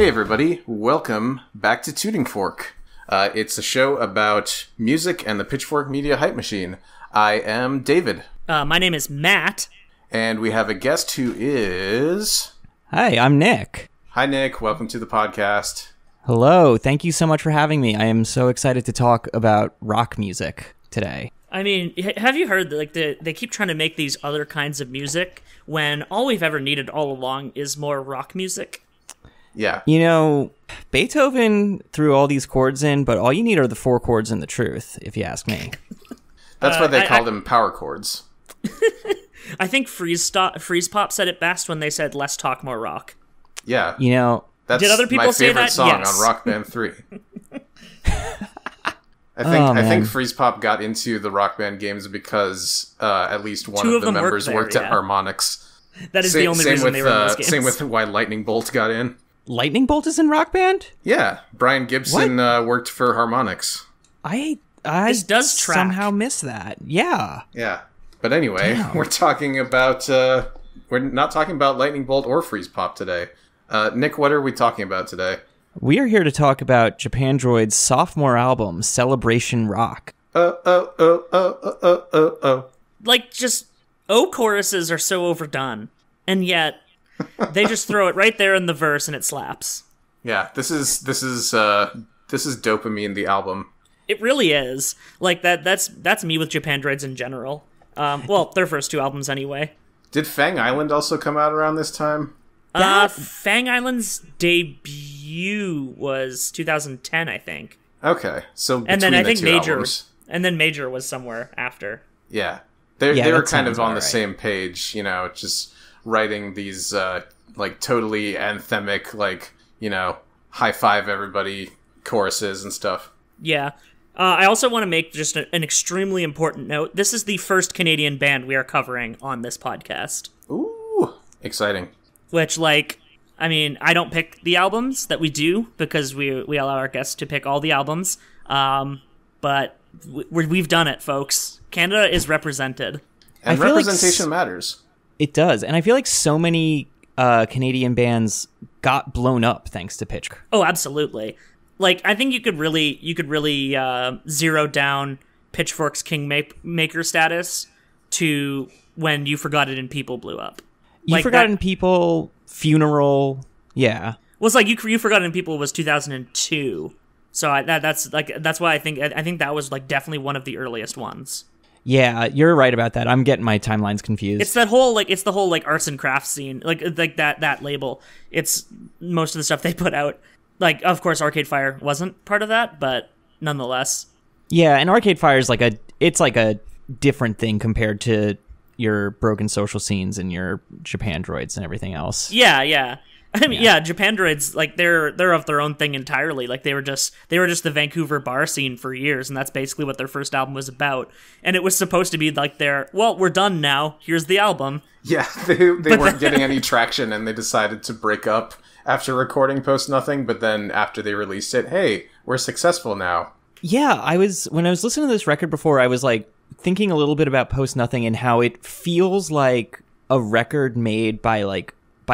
Hey everybody, welcome back to Tooting Fork. It's a show about music and the Pitchfork Media Hype Machine. I am David. My name is Matt. And we have a guest who is... Hi, I'm Nick. Hi Nick, welcome to the podcast. Hello, thank you so much for having me. I am so excited to talk about rock music today. I mean, have you heard that they keep trying to make these other kinds of music when all we've ever needed all along is more rock music? Yeah. You know, Beethoven threw all these chords in, but all you need are the four chords and the truth, if you ask me. That's why they call them power chords. I think Freeze Pop said it best when they said, "Less talk, more rock." Yeah. You know, that's did other people my say favorite that? song Yes. on Rock Band 3. I think Freeze Pop got into the Rock Band games because at least one Two of the them members worked there, at yeah. Harmonix. That is the only reason they were in those games. Same with why Lightning Bolt got in. Lightning Bolt is in Rock Band? Yeah, Brian Gibson worked for Harmonix. I This does track. somehow miss that. Yeah. Yeah, but anyway, we're talking about we're not talking about Lightning Bolt or Freeze Pop today. Nick, what are we talking about today? We are here to talk about Japandroid's sophomore album, Celebration Rock. Like, just choruses are so overdone, and yet they just throw it right there in the verse and it slaps. Yeah, this is Dopamine, the album. It really is. Like that's me with Japandroids in general. Well, their first two albums anyway. Did Fang Island also come out around this time? Fang Island's debut was 2010, I think. Okay, so between And then I think the two Major, albums. and then Major was somewhere after. Yeah, they were that kind of sounds on the alright. same page, you know, just writing these like totally anthemic, like, you know, high five everybody choruses and stuff. Yeah. I also want to make just an extremely important note. This is the first Canadian band we are covering on this podcast. Ooh, exciting. Which, like, I mean, I don't pick the albums that we do because we allow our guests to pick all the albums. But we've done it, folks. Canada is represented. And I feel like representation matters. It does, and I feel like so many Canadian bands got blown up thanks to Pitch. Oh, absolutely. Like, I think you could really zero down Pitchfork's Kingmaker status to when You Forgotten in People blew up. You Like Forgotten People, Funeral, yeah. Well, it's like You Forgotten in People was 2002. So that's why I think that was like definitely one of the earliest ones. Yeah, you're right about that. I'm getting my timelines confused. It's the whole arts and crafts scene, like that label. It's most of the stuff they put out. Like, of course, Arcade Fire wasn't part of that, but nonetheless. Yeah, and Arcade Fire is like a different thing compared to your Broken Social Scenes and your Japandroids and everything else. Yeah. I mean, yeah, Japandroids, like they're of their own thing entirely. Like they were just the Vancouver bar scene for years, and that's basically what their first album was about. And it was supposed to be like we're done now. Here's the album. Yeah, they weren't getting any traction, and they decided to break up after recording Post Nothing, but then after they released it, hey, we're successful now. Yeah, when I was listening to this record before, I was like thinking a little bit about Post Nothing and how it feels like a record made by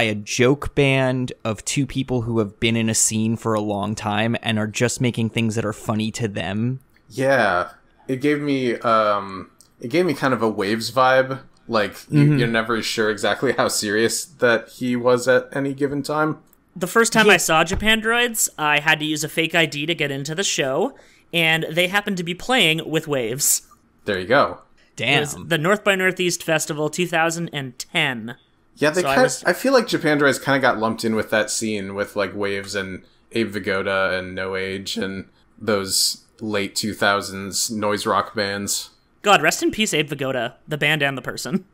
a joke band of two people who have been in a scene for a long time and are just making things that are funny to them. Yeah, it gave me kind of a Waves vibe. Like, you're never sure exactly how serious that he was at any given time. The first time I saw Japandroids, I had to use a fake ID to get into the show, and they happened to be playing with Waves. There you go. Damn. It was the North by Northeast Festival 2010. Yeah, So I feel like Japandroids kind of got lumped in with that scene with, like, Waves and Abe Vigoda and No Age and those late 2000s noise rock bands. God, rest in peace, Abe Vigoda, the band and the person.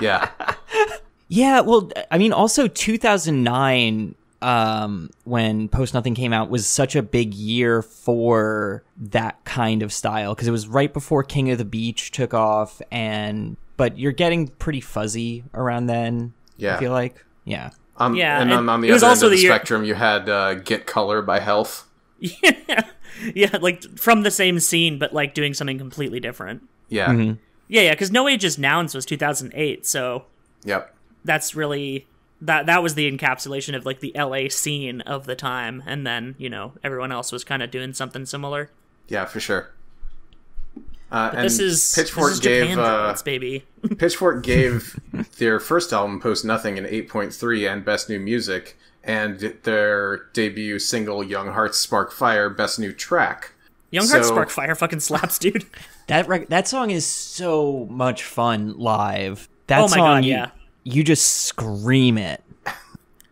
Yeah. Yeah, well, I mean, also 2009, when Post Nothing came out, was such a big year for that kind of style, because it was right before King of the Beach took off, but you're getting pretty fuzzy around then, Yeah. I feel like. Yeah. And on the it was other end also of the the year- spectrum, you had Get Color by Health. Yeah, like from the same scene, but like doing something completely different. Yeah. Mm-hmm. Yeah, because No Age's Nouns was 2008, so Yep. that's really that was the encapsulation of like the LA scene of the time, and then everyone else was kind of doing something similar. Yeah, for sure. And this is Japandroids, baby. Pitchfork gave their first album, Post Nothing, an 8.3 and Best New Music, and their debut single, Young Hearts Spark Fire, Best New Track. Young Hearts Spark Fire fucking slaps, dude. That song is so much fun live. That oh my song, god, yeah. You just scream it.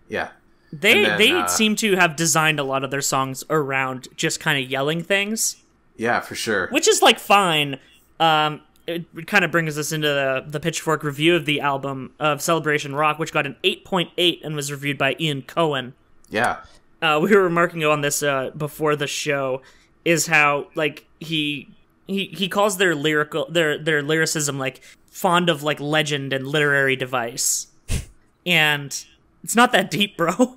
Yeah. They seem to have designed a lot of their songs around just kind of yelling things. Yeah, for sure. Which is, like, fine. It kind of brings us into the Pitchfork review of the album of Celebration Rock, which got an 8.8 and was reviewed by Ian Cohen. Yeah. We were remarking on this before the show, is how, like, he calls their lyricism, like, fond of, like, legend and literary device. And it's not that deep, bro.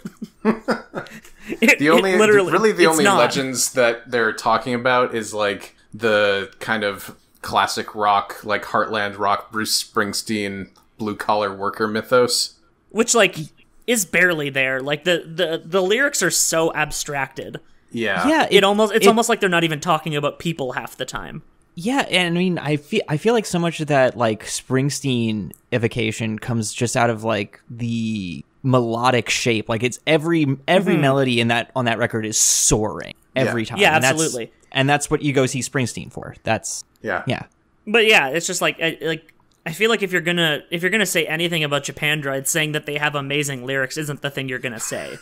The only legends that they're talking about is like the kind of classic rock, like heartland rock, Bruce Springsteen, blue collar worker mythos, which like is barely there. Like the lyrics are so abstracted. Yeah. It's almost like they're not even talking about people half the time. Yeah, and I mean, I feel like so much of that like Springsteen evocation comes just out of like the melodic shape. Like it's every melody on that record is soaring every time. Yeah, absolutely. And that's what you go see Springsteen for. That's yeah. But yeah, it's just like I feel like if you're gonna say anything about Japandroids, saying that they have amazing lyrics isn't the thing you're gonna say.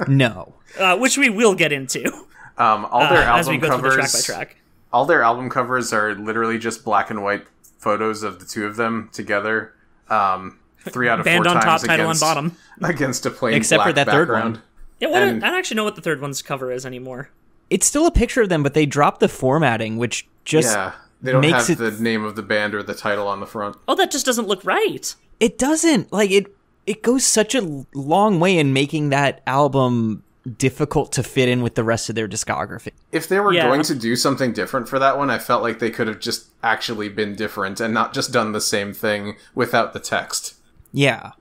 No, which we will get into. All their album as we go covers, through the track by track. All their album covers are literally just black and white photos of the two of them together. 3 out of 4 Band on times top, title on bottom, against a plain except black for that background. third one. Yeah, I don't actually know what the third one's cover is anymore. It's still a picture of them, but they dropped the formatting, which just they don't makes have the name of the band or the title on the front. Oh, that just doesn't look right. It doesn't. Like it goes such a long way in making that album difficult to fit in with the rest of their discography. If they were going to do something different for that one, I felt like they could have just actually been different and not just done the same thing without the text. Yeah.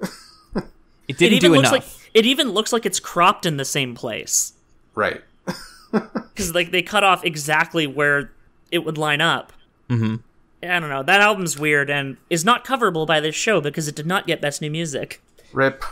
It didn't do enough. It even looks like it's cropped in the same place. Right. Because like they cut off exactly where it would line up. Mm-hmm. I don't know. That album's weird and is not coverable by this show because it did not get Best New Music. Rip.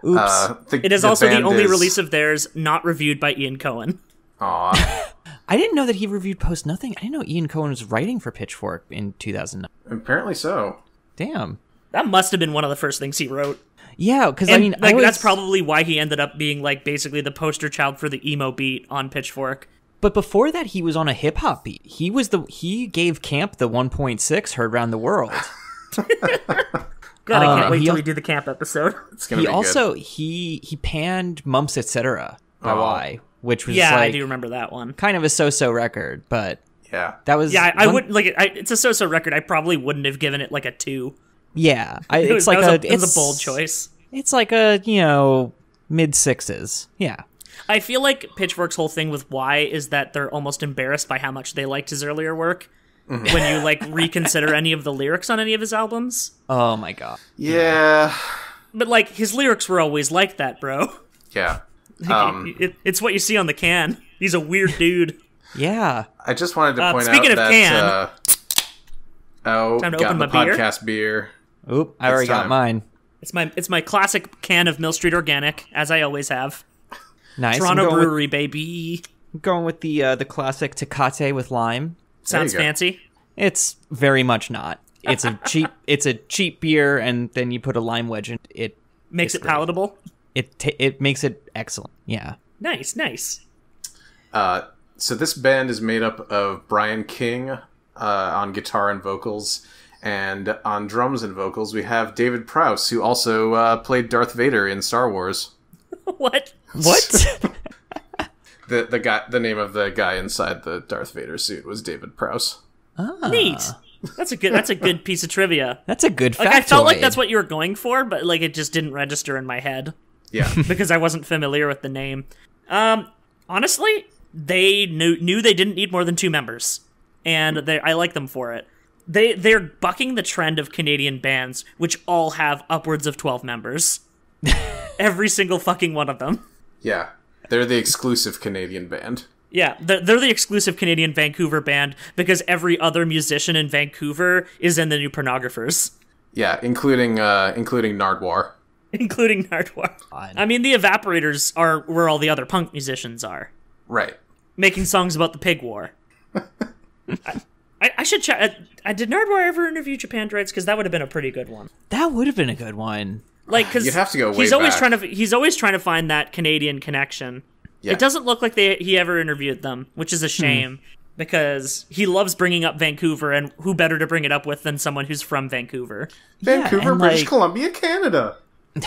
Oops. It is also the only release of theirs not reviewed by Ian Cohen. Aw. I didn't know that he reviewed Post Nothing. I didn't know Ian Cohen was writing for Pitchfork in 2009. Apparently so. Damn. That must have been one of the first things he wrote. Yeah, because I mean, that's probably why he ended up being like basically the poster child for the emo beat on Pitchfork. But before that, he was on a hip hop beat. He gave Camp the 1.6 heard around the world. God, I can't wait till we do the Camp episode. It's gonna be also good. he panned Mumps Etc. by Y, which was I do remember that one. Kind of a so-so record, but yeah, that was I wouldn't like it. It's a so-so record. I probably wouldn't have given it like a 2. Yeah, it was a bold choice. It's like a mid 6s. Yeah. I feel like Pitchfork's whole thing with Y is that they're almost embarrassed by how much they liked his earlier work. Mm-hmm. When you like reconsider any of the lyrics on any of his albums. Oh my god. Yeah. But like his lyrics were always like that, bro. Yeah. It's what you see on the can. He's a weird dude. Yeah. I just wanted to point speaking out of that can, time to got open the my beer. podcast beer. Oop, I already got mine. It's my classic can of Mill Street Organic, as I always have. Nice. Toronto Brewery, baby. I'm going with the classic Tecate with lime. Sounds fancy. It's very much not. It's a cheap beer, and then you put a lime wedge in it. Makes it palatable. It makes it excellent. Yeah. Nice. So this band is made up of Brian King on guitar and vocals, and on drums and vocals we have David Prowse, who also played Darth Vader in Star Wars. What? The name of the guy inside the Darth Vader suit was David Prowse. Ah. Neat. That's a good piece of trivia. That's a good factoid. Like I felt like that's what you were going for, but like it just didn't register in my head. Yeah. Because I wasn't familiar with the name. Honestly, they knew they didn't need more than 2 members, and I like them for it. They're bucking the trend of Canadian bands, which all have upwards of 12 members. every single fucking one of them. Yeah, they're the exclusive Canadian band. Yeah, they're the exclusive Canadian Vancouver band because every other musician in Vancouver is in the New Pornographers. Yeah, including Nardwuar. Including Nardwuar. I mean, the Evaporators are where all the other punk musicians are. Right. Making songs about the pig war. I should check. Did Nardwuar ever interview Japandroids? Because that would have been a pretty good one. That would have been a good one. Like, because you'd have to go way he's always back. he's always trying to find that Canadian connection. Yeah. It doesn't look like he ever interviewed them, which is a shame because he loves bringing up Vancouver, and who better to bring it up with than someone who's from Vancouver? Vancouver, British Columbia, Canada.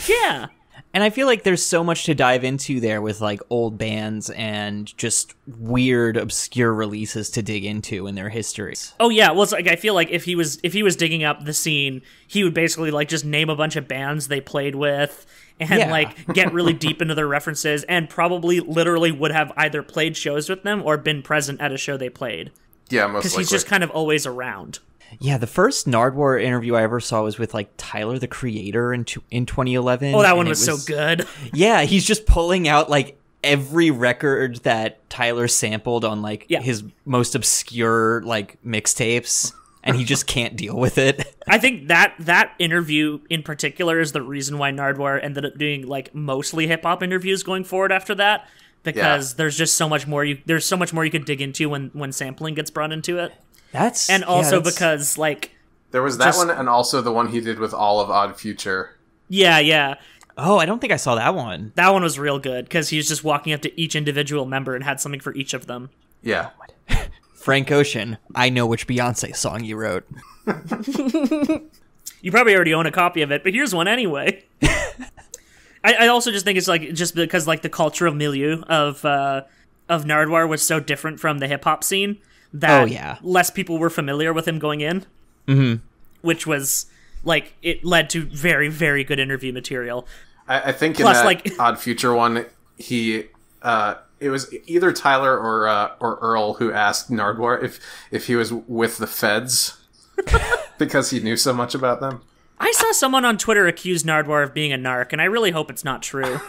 Yeah. And I feel like there's so much to dive into there with like old bands and just weird, obscure releases to dig into in their histories. Oh yeah, well, it's like I feel like if he was digging up the scene, he would basically like just name a bunch of bands they played with and like get really deep into their references, and probably literally would have either played shows with them or been present at a show they played. Yeah, most likely. Because he's just kind of always around. Yeah, the first Nardwuar interview I ever saw was with like Tyler, the Creator, in 2011. Oh, that one was so good. Yeah, he's just pulling out like every record that Tyler sampled on like his most obscure like mixtapes, and he just can't deal with it. I think that interview in particular is the reason why Nardwuar ended up doing like mostly hip hop interviews going forward after that, because there's just so much more you could dig into when sampling gets brought into it. Because like there was that one, and also the one he did with all of Odd Future. Yeah. Oh, I don't think I saw that one. That one was real good because he was just walking up to each individual member and had something for each of them. Yeah. Frank Ocean, I know which Beyonce song you wrote. You probably already own a copy of it, but here's one anyway. I also just think it's like just because like the cultural milieu of Nardwuar was so different from the hip hop scene that less people were familiar with him going in. Mm-hmm. Which was like it led to very, very good interview material. I think in that Odd Future one, it was either Tyler or Earl who asked Nardwuar if he was with the feds because he knew so much about them. I saw someone on Twitter accuse Nardwuar of being a narc, and I really hope it's not true.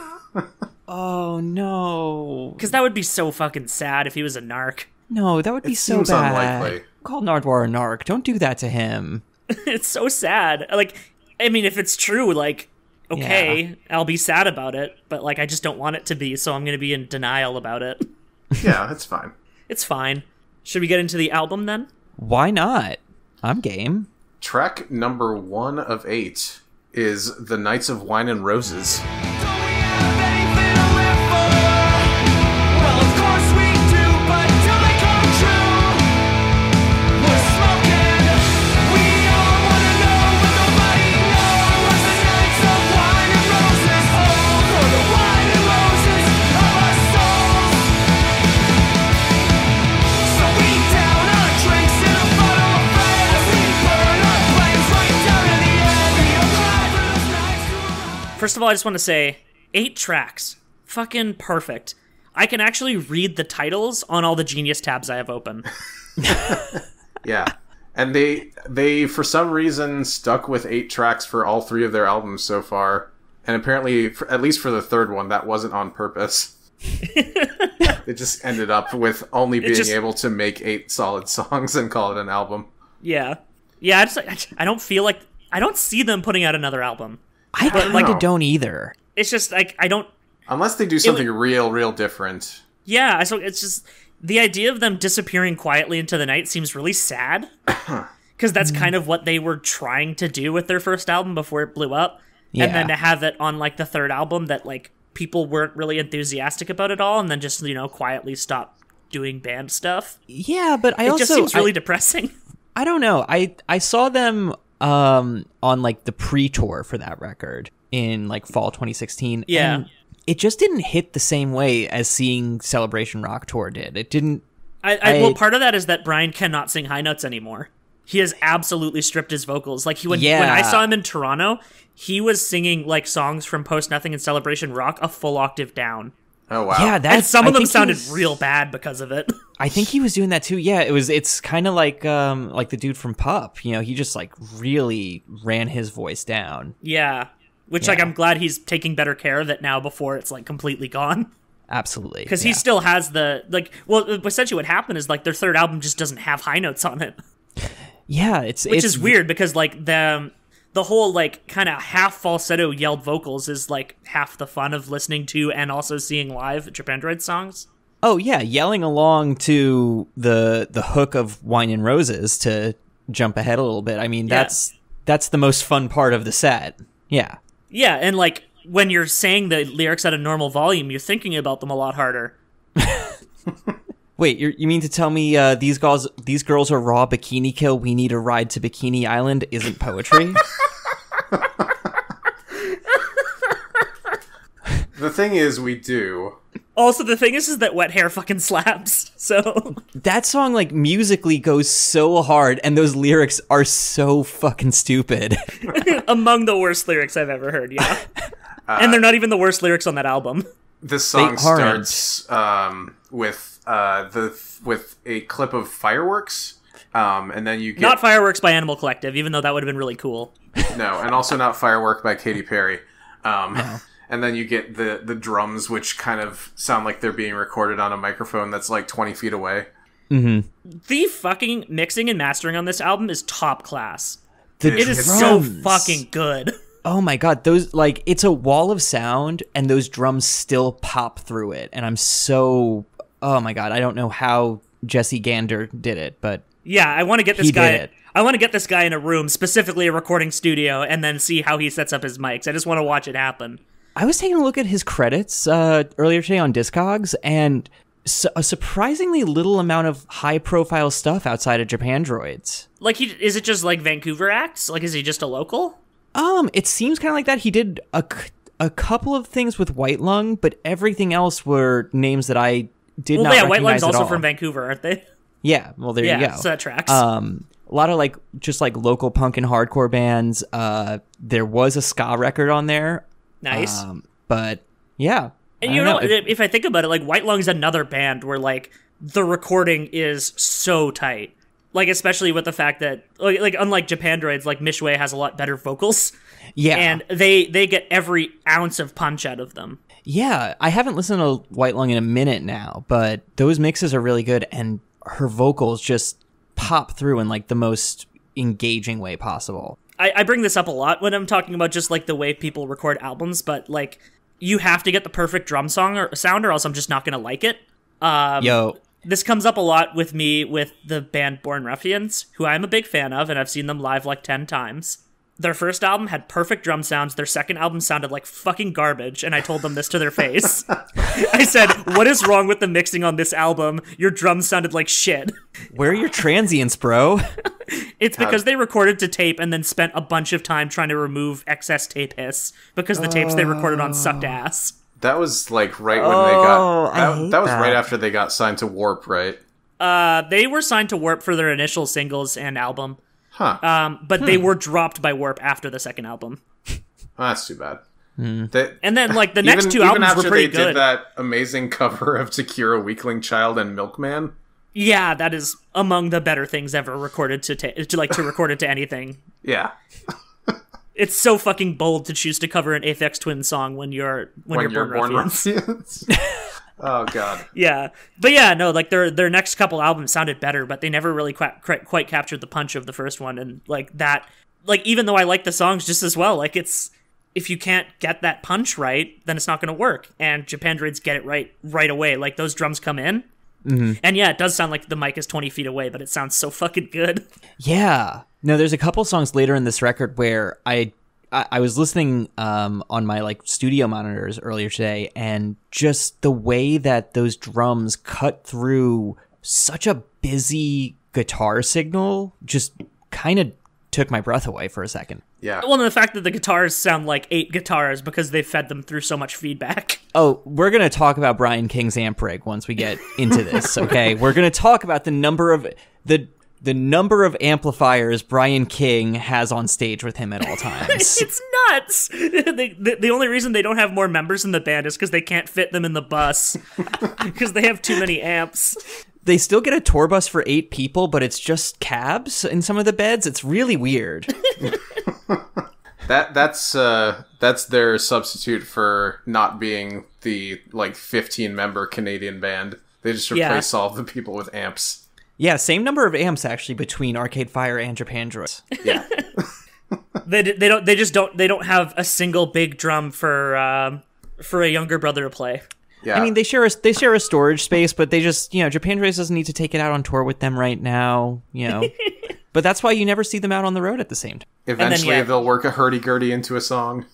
Oh no! Because that would be so fucking sad if he was a narc. No, that would be so bad. Unlikely. Call Nardwuar a narc. Don't do that to him. It's so sad. Like, I mean, if it's true, like, okay, I'll be sad about it, but like, I just don't want it to be, so I'm going to be in denial about it. Yeah, that's fine. It's fine. Should we get into the album then? Why not? I'm game. Track number 1 of 8 is The Knights of Wine and Roses. First of all, I just want to say, 8 tracks. Fucking perfect. I can actually read the titles on all the Genius tabs I have open. Yeah. And they for some reason stuck with 8 tracks for all 3 of their albums so far. And apparently, at least for the third one, that wasn't on purpose. It just ended up with only being able to make 8 solid songs and call it an album. Yeah. Yeah, I don't feel like... I don't see them putting out another album. I kind of don't either. It's just like I don't. Unless they do something real different. Yeah, so it's just the idea of them disappearing quietly into the night seems really sad, because that's kind of what they were trying to do with their first album before it blew up, and then to have it on like the third album that like people weren't really enthusiastic about at all, and then just quietly stop doing band stuff. Yeah, but it just seems really depressing. I don't know. I saw them on like the pre-tour for that record in like fall 2016. Yeah. And it just didn't hit the same way as seeing Celebration Rock Tour did. It didn't. Well, part of that is that Brian cannot sing high notes anymore. He has absolutely stripped his vocals. Like when I saw him in Toronto, he was singing like songs from Post Nothing and Celebration Rock a full octave down. Oh wow! Yeah, and some of them sounded real bad because of it. I think he was doing that too. Yeah, it's kind of like the dude from Pup. He just like really ran his voice down. Yeah, which like I'm glad he's taking better care of it now before it's like completely gone. Absolutely. Because he still has the, like, well, essentially what happened is, like, their third album just doesn't have high notes on it. Yeah, which is weird, because, like, the whole, like, kind of half falsetto yelled vocals is, like, half the fun of listening to and also seeing live Japandroid songs. Oh, yeah, yelling along to the hook of Wine and Roses, to jump ahead a little bit. I mean, that's the most fun part of the set. Yeah. Yeah, and, like, when you're saying the lyrics at a normal volume, you're thinking about them a lot harder. Wait, you mean to tell me these girls are raw bikini kill, we need a ride to Bikini Island isn't poetry? The thing is, we do. Also, the thing is that Wet Hair fucking slaps, so... That song, like, musically goes so hard, and those lyrics are so fucking stupid. Among the worst lyrics I've ever heard, yeah. And they're not even the worst lyrics on that album. This song starts with a clip of fireworks, and then you get... Not Fireworks by Animal Collective, even though that would have been really cool. No, and also not Firework by Katy Perry. No. And then you get the drums, which kind of sound like they're being recorded on a microphone that's like 20 feet away. Mm-hmm. The fucking mixing and mastering on this album is top class. It is so fucking good. Oh my god, those, like, it's a wall of sound, and those drums still pop through it, and I'm so... Oh my god, I don't know how Jesse Gander did it, but... Yeah, I want to get this guy... I want to get this guy in a room, specifically a recording studio, and then see how he sets up his mics. I just want to watch it happen. I was taking a look at his credits earlier today on Discogs, and a surprisingly little amount of high-profile stuff outside of Japandroids. Like, is it just, like, Vancouver acts? Like, is he just a local? It seems kind of like that. He did a couple of things with White Lung, but everything else were names that I did not recognize at all. White Lung's also from Vancouver, aren't they? Yeah, well, there you go. Yeah, so that tracks. A lot of, like, just, like, local punk and hardcore bands. There was a ska record on there. Nice. But, yeah. And you know, if I think about it, like, White Lung's another band where, like, the recording is so tight. Like, especially with the fact that, like unlike Japandroids, like, Mishway has a lot better vocals. Yeah. And they get every ounce of punch out of them. Yeah, I haven't listened to White Lung in a minute now, but those mixes are really good, and her vocals just pop through in, like, the most engaging way possible. I bring this up a lot when I'm talking about just, like, the way people record albums, but, like, you have to get the perfect drum sound or else I'm just not going to like it. This comes up a lot with me with the band Born Ruffians, who I'm a big fan of, and I've seen them live like 10 times. Their first album had perfect drum sounds. Their second album sounded like fucking garbage, and I told them this to their face. I said, what is wrong with the mixing on this album? Your drums sounded like shit. Where are your transients, bro? It's because they recorded to tape and then spent a bunch of time trying to remove excess tape hiss, because the tapes they recorded on sucked ass. That was, like, right when they got... That was right after they got signed to Warp, right? They were signed to Warp for their initial singles and album. Huh. But they were dropped by Warp after the second album. Oh, that's too bad. Mm. And then, like, the next two albums were pretty good. Even after they did that amazing cover of To Cure a Weakling Child and Milkman? Yeah, that is among the better things ever recorded to record it to anything. Yeah. It's so fucking bold to choose to cover an Aphex Twin song when you're Born Ruffians. Oh, God. Yeah. But yeah, no, like, their next couple albums sounded better, but they never really quite captured the punch of the first one. And, like, that... Like, even though I like the songs just as well, like, it's... If you can't get that punch right, then it's not going to work. And Japandroids get it right away. Like, those drums come in. Mm-hmm. And yeah, it does sound like the mic is 20 feet away, but it sounds so fucking good. Yeah. No, there's a couple songs later in this record where I was listening on my, like, studio monitors earlier today, and just the way that those drums cut through such a busy guitar signal just kind of took my breath away for a second. Yeah. Well, and the fact that the guitars sound like 8 guitars because they fed them through so much feedback. Oh, we're going to talk about Brian King's amp rig once we get into this, okay? We're going to talk about the number of amplifiers Brian King has on stage with him at all times. It's nuts! The only reason they don't have more members in the band is because they can't fit them in the bus. Because they have too many amps. They still get a tour bus for 8 people, but it's just cabs in some of the beds. It's really weird. That's their substitute for not being the 15-member Canadian band. They just replace all the people with amps. Yeah, same number of amps actually between Arcade Fire and Japandroids. Yeah. They don't have a single big drum for a younger brother to play. Yeah. I mean, they share a storage space, but they just, Japandroids doesn't need to take it out on tour with them right now, But that's why you never see them out on the road at the same time. Eventually, they'll work a hurdy-gurdy into a song.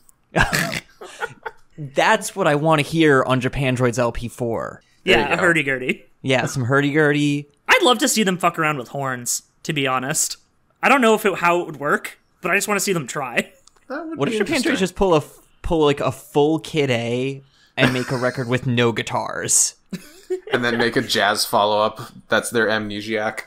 That's what I want to hear on Japandroids LP4. Yeah, a hurdy-gurdy. Yeah, some hurdy-gurdy. I'd love to see them fuck around with horns, to be honest. I don't know how it would work, but I just want to see them try. What if Japandroids just pull a full Kid A and make a record with no guitars? And then make a jazz follow-up. That's their Amnesiac.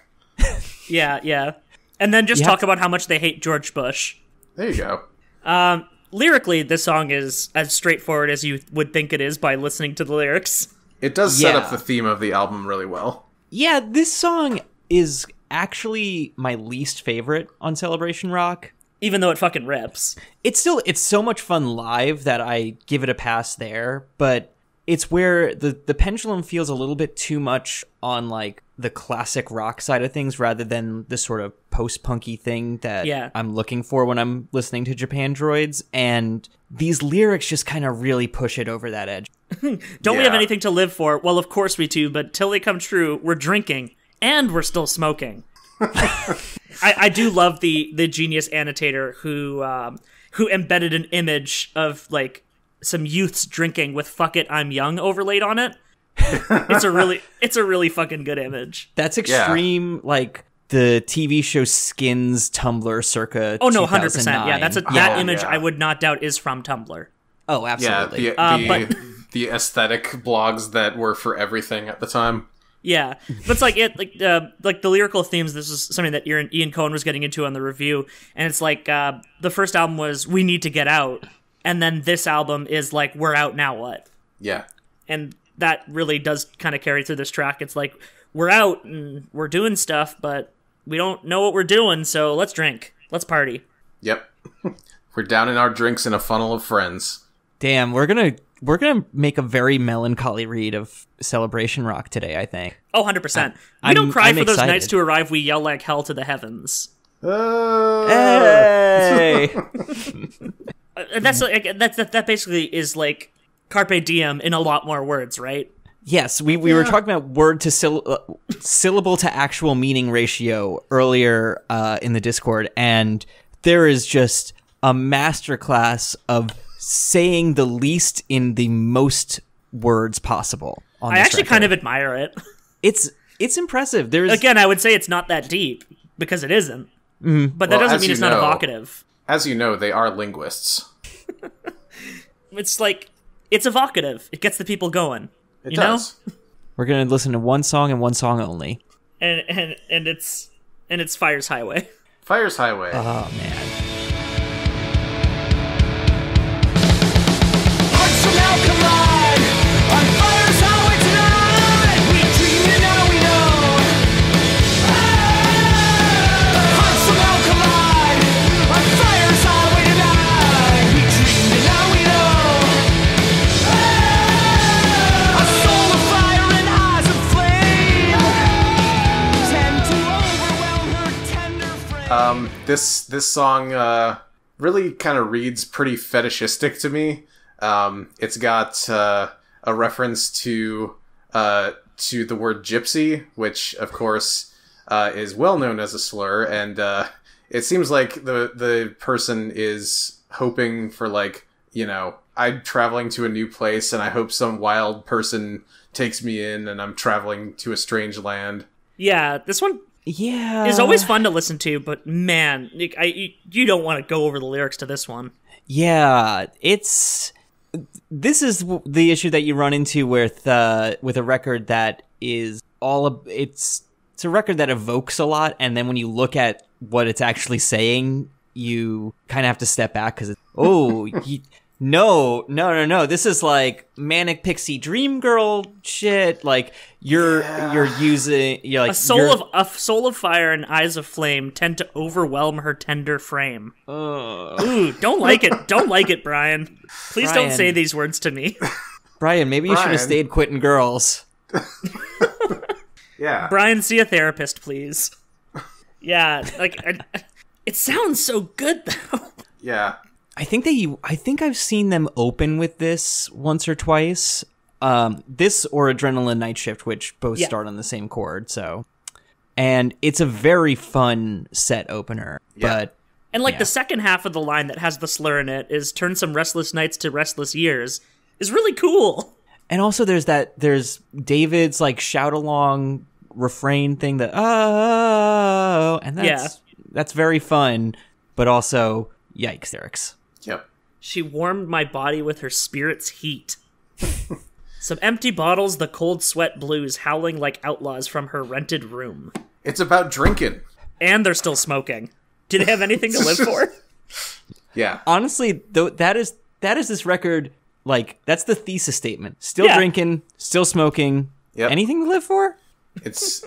Yeah. And then just talk about how much they hate George Bush. There you go. Lyrically, this song is as straightforward as you would think it is by listening to the lyrics. It does set up the theme of the album really well. Yeah, this song is actually my least favorite on Celebration Rock. Even though it fucking rips. It's so much fun live that I give it a pass there, but it's where the pendulum feels a little bit too much on the classic rock side of things rather than the sort of post-punky thing that I'm looking for when I'm listening to Japandroids, and these lyrics just kind of really push it over that edge. Don't we have anything to live for? Well, of course we do, but till they come true, we're drinking, and we're still smoking. I do love the genius annotator who embedded an image of some youths drinking with "fuck it, I'm young" overlaid on it. It's a really fucking good image. That's extreme, the TV show Skins Tumblr circa. Oh no, 100%. Yeah, that image I would not doubt is from Tumblr. Oh, absolutely. Yeah, the aesthetic blogs that were for everything at the time. Yeah, but it's the lyrical themes. This is something that Ian Cohen was getting into on the review, and it's the first album was "We Need to Get Out," and then this album is "We're Out Now What?" Yeah, and that really does kind of carry through this track. It's we're out and we're doing stuff, but we don't know what we're doing, so let's drink, let's party. Yep, we're down in our drinks in a funnel of friends. Damn, we're gonna make a very melancholy read of Celebration Rock today, I think. Oh, 100%. We don't cry for those nights to arrive. We yell like hell to the heavens. Hey! That basically is Carpe Diem in a lot more words, right? Yes, we were talking about word to syllable to actual meaning ratio earlier in the Discord, and there is just a masterclass of saying the least in the most words possible. I actually kind of admire it. It's impressive. Again, I would say it's not that deep because it isn't. Mm-hmm. But that doesn't mean it's not evocative. As you know, they are linguists. It's it's evocative. It gets the people going. It does. We're gonna listen to one song and one song only. And it's Fire's Highway. Fire's Highway. Oh man. This song really kind of reads pretty fetishistic to me. It's got a reference to the word gypsy, which of course is well known as a slur, and it seems like the person is hoping for I'm traveling to a new place and I hope some wild person takes me in and I'm traveling to a strange land. Yeah, this one is always fun to listen to, but man, you don't want to go over the lyrics to this one. Yeah, this is the issue that you run into with a record that is it's a record that evokes a lot, and then when you look at what it's actually saying, you kind of have to step back because No. This is like manic pixie dream girl shit. Like you're using like a soul of fire and eyes of flame tend to overwhelm her tender frame. Ooh, don't like it. Don't like it, Brian. Please don't say these words to me. Brian, maybe you should have stayed quitting girls. Yeah. Brian, see a therapist, please. Yeah, like it sounds so good though. Yeah. I think I've seen them open with this once or twice. This or Adrenaline Night Shift, which both start on the same chord. So, and it's a very fun set opener. Yeah. But the second half of the line that has the slur in it is "turn some restless nights to restless years" is really cool. And also there's David's like shout along refrain thing that and that's very fun, but also yikes lyrics. Yep. She warmed my body with her spirit's heat. Some empty bottles, the cold sweat blues howling like outlaws from her rented room. It's about drinking. And they're still smoking. Do they have anything to live for? Yeah. Honestly, though, that is this record, like, that's the thesis statement. Still drinking, still smoking. Yep. Anything to live for? It's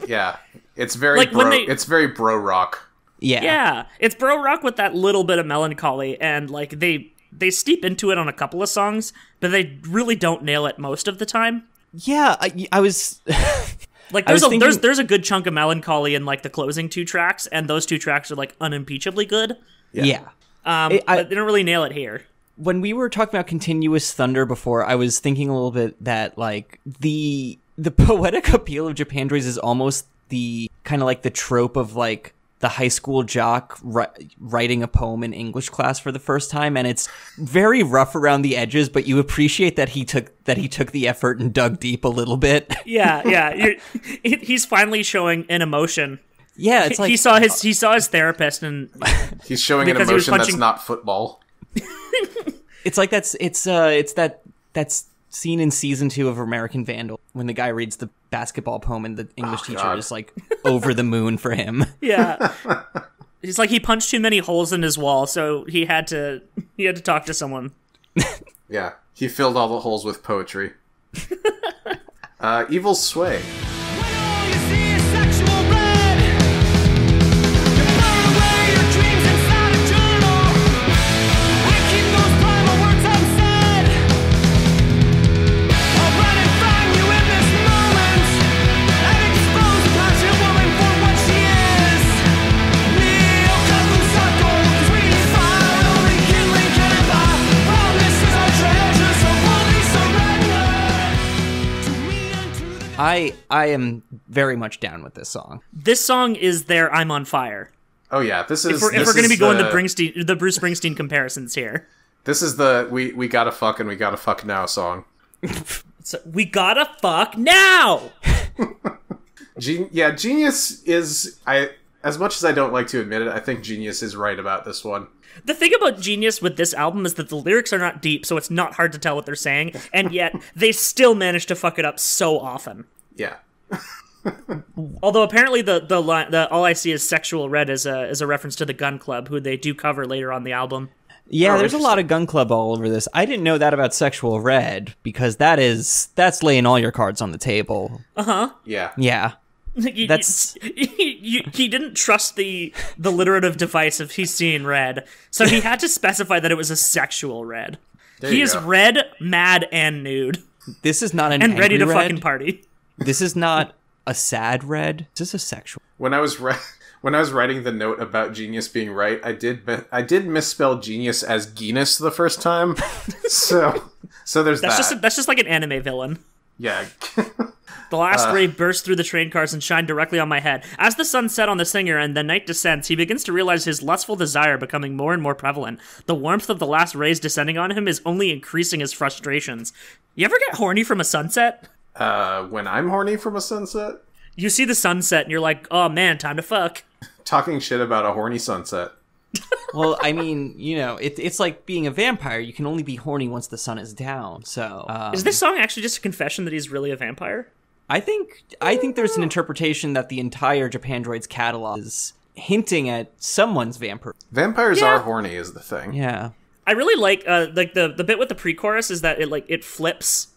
very like it's very bro rock. Yeah, it's bro rock with that little bit of melancholy, and like they steep into it on a couple of songs, but they really don't nail it most of the time. Yeah, I was like there's a good chunk of melancholy in like the closing two tracks, and those two tracks are like unimpeachably good. Yeah. But they don't really nail it here. When we were talking about Continuous Thunder before, I was thinking a little bit that like the poetic appeal of Japandroids is almost the kind of like the trope of like the high school jock writing a poem in English class for the first time, and it's very rough around the edges, but you appreciate that he took the effort and dug deep a little bit. Yeah. He's finally showing an emotion. Yeah, it's like he saw his therapist, and he's showing an emotion that's not football. It's like that's scene in season 2 of American Vandal when the guy reads the basketball poem and the English teacher is like over the moon for him. Yeah. He's like he punched too many holes in his wall, so he had to talk to someone. Yeah, he filled all the holes with poetry. Evil Sway. I am very much down with this song. This song is their "I'm on Fire." Oh yeah, this is. If we're going to be going the Bruce Springsteen comparisons here, this is the we gotta fuck and we gotta fuck now song. So, we gotta fuck now. Genius is as much as I don't like to admit it, I think Genius is right about this one. The thing about Genius with this album is that the lyrics are not deep, so it's not hard to tell what they're saying, and yet they still manage to fuck it up so often. Yeah. Although apparently the line, All I See Is Sexual Red is a reference to the Gun Club, who they do cover later on the album. Yeah, there's a lot of Gun Club all over this. I didn't know that about Sexual Red, because that's laying all your cards on the table. Uh-huh. Yeah. Yeah. He didn't trust the alliterative device of he's seeing red, so he had to specify that it was a sexual red. He is red, mad, and nude. This is not an and ready to red. Fucking party. This is not a sad red. This is a sexual. When I was writing the note about Genius being right, I did misspell genius as Genus the first time. so there's that. That's just like an anime villain. Yeah. The last ray bursts through the train cars and shined directly on my head. As the sun set on the singer and the night descends, he begins to realize his lustful desire becoming more and more prevalent. The warmth of the last rays descending on him is only increasing his frustrations. You ever get horny from a sunset? When I'm horny from a sunset? You see the sunset and you're like, oh man, time to fuck. Talking shit about a horny sunset. Well, I mean, it's like being a vampire. You can only be horny once the sun is down. So, is this song actually just a confession that he's really a vampire? I think there's an interpretation that the entire Japandroids catalog is hinting at someone's vampire. Vampires are horny is the thing. Yeah. I really like the bit with the pre-chorus is that it flips.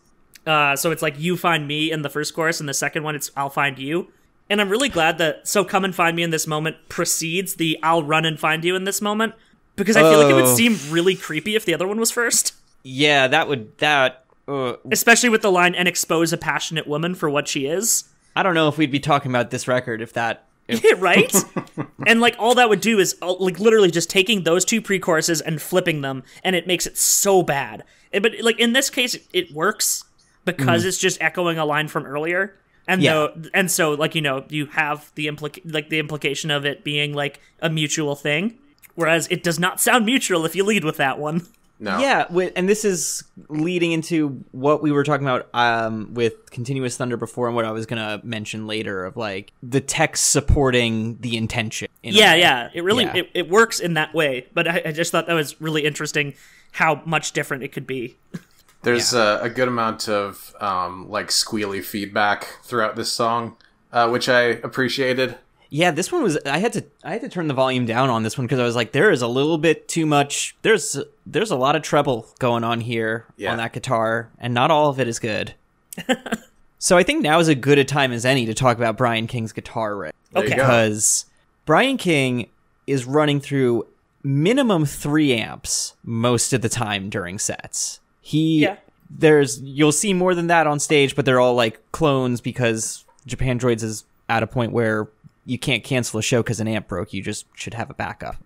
So it's like you find me in the first chorus, and the second one it's I'll find you. And I'm really glad that So Come and Find Me in This Moment precedes the I'll Run and Find You in This Moment, because I feel like it would seem really creepy if the other one was first. Yeah, especially with the line, and expose a passionate woman for what she is. I don't know if we'd be talking about this record if right? And like all that would do is like literally just taking those two pre-choruses and flipping them, and it makes it so bad. But like in this case, it works because it's just echoing a line from earlier. And so like, you know, you have the implication of it being like a mutual thing, whereas it does not sound mutual if you lead with that one. No. Yeah, and this is leading into what we were talking about with Continuous Thunder before, and what I was going to mention later of like the text supporting the intention. Yeah. It really it works in that way, but I just thought that was really interesting how much different it could be. There's a good amount of like squealy feedback throughout this song, which I appreciated. Yeah, this one was. I had to turn the volume down on this one because I was like, there is a little bit too much. There's a lot of treble going on here on that guitar, and not all of it is good. So I think now is as good a time as any to talk about Brian King's guitar riff. Okay, because Brian King is running through minimum 3 amps most of the time during sets. You'll see more than that on stage, but they're all like clones because Japandroids is at a point where you can't cancel a show because an amp broke. You just should have a backup.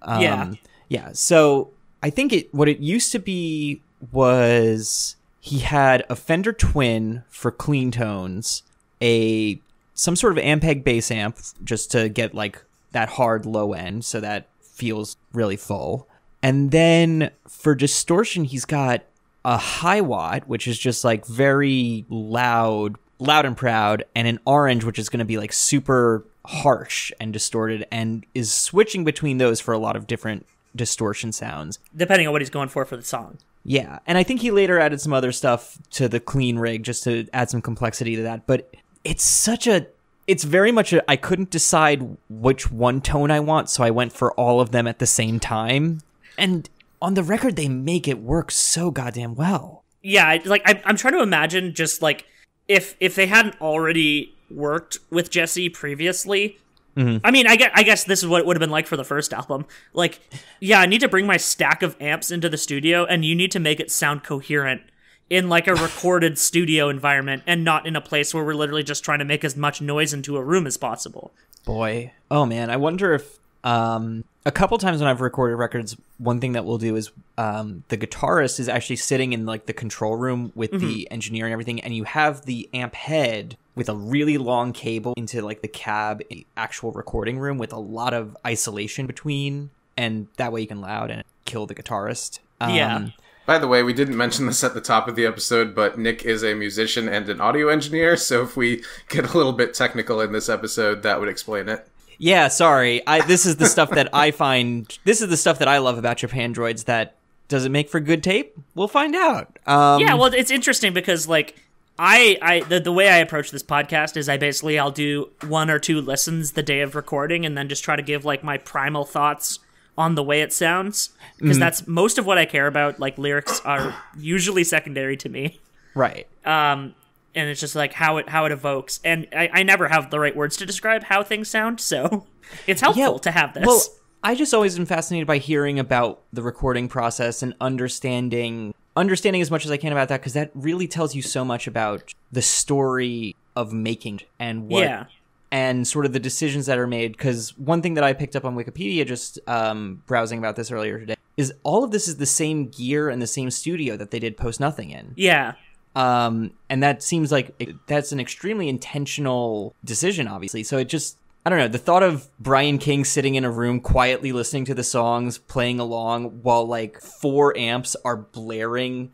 So I think what it used to be was he had a Fender Twin for clean tones, some sort of Ampeg bass amp just to get like that hard low end so that feels really full. And then for distortion, he's got a high watt, which is just like very loud and proud, and an orange, which is going to be like super harsh and distorted, and is switching between those for a lot of different distortion sounds. Depending on what he's going for the song. Yeah, and I think he later added some other stuff to the clean rig just to add some complexity to that, but it's very much I couldn't decide which one tone I want, so I went for all of them at the same time. And on the record, they make it work so goddamn well. Yeah, I'm trying to imagine just like if they hadn't already worked with Jesse previously. Mm-hmm. I mean, I guess this is what it would have been like for the first album. Like, yeah, I need to bring my stack of amps into the studio, and you need to make it sound coherent in like a recorded studio environment, and not in a place where we're literally just trying to make as much noise into a room as possible. Boy, oh man, I wonder if a couple times when I've recorded records, one thing that we'll do is the guitarist is actually sitting in like the control room with the engineer and everything, and you have the amp head with a really long cable into like the cab, actual recording room with a lot of isolation between, and that way you can loud and kill the guitarist. By the way, we didn't mention this at the top of the episode, but Nick is a musician and an audio engineer, so if we get a little bit technical in this episode, that would explain it. Yeah, sorry. This is the stuff that I find. This is the stuff that I love about Japandroids. That does it make for good tape? We'll find out. Yeah, well, it's interesting because like the way I approach this podcast is I'll do 1 or 2 listens the day of recording, and then just try to give like my primal thoughts on the way it sounds, because that's most of what I care about. Like lyrics are usually secondary to me, right? And it's just like how it evokes, and I never have the right words to describe how things sound, so it's helpful to have this. Well, I just always been fascinated by hearing about the recording process and understanding as much as I can about that, because that really tells you so much about the story of making and what and sort of the decisions that are made. Because one thing that I picked up on Wikipedia just browsing about this earlier today is all of this is the same gear and the same studio that they did Post Nothing in. Yeah. And that seems like that's an extremely intentional decision, obviously. So it just, I don't know, the thought of Brian King sitting in a room quietly listening to the songs, playing along while like 4 amps are blaring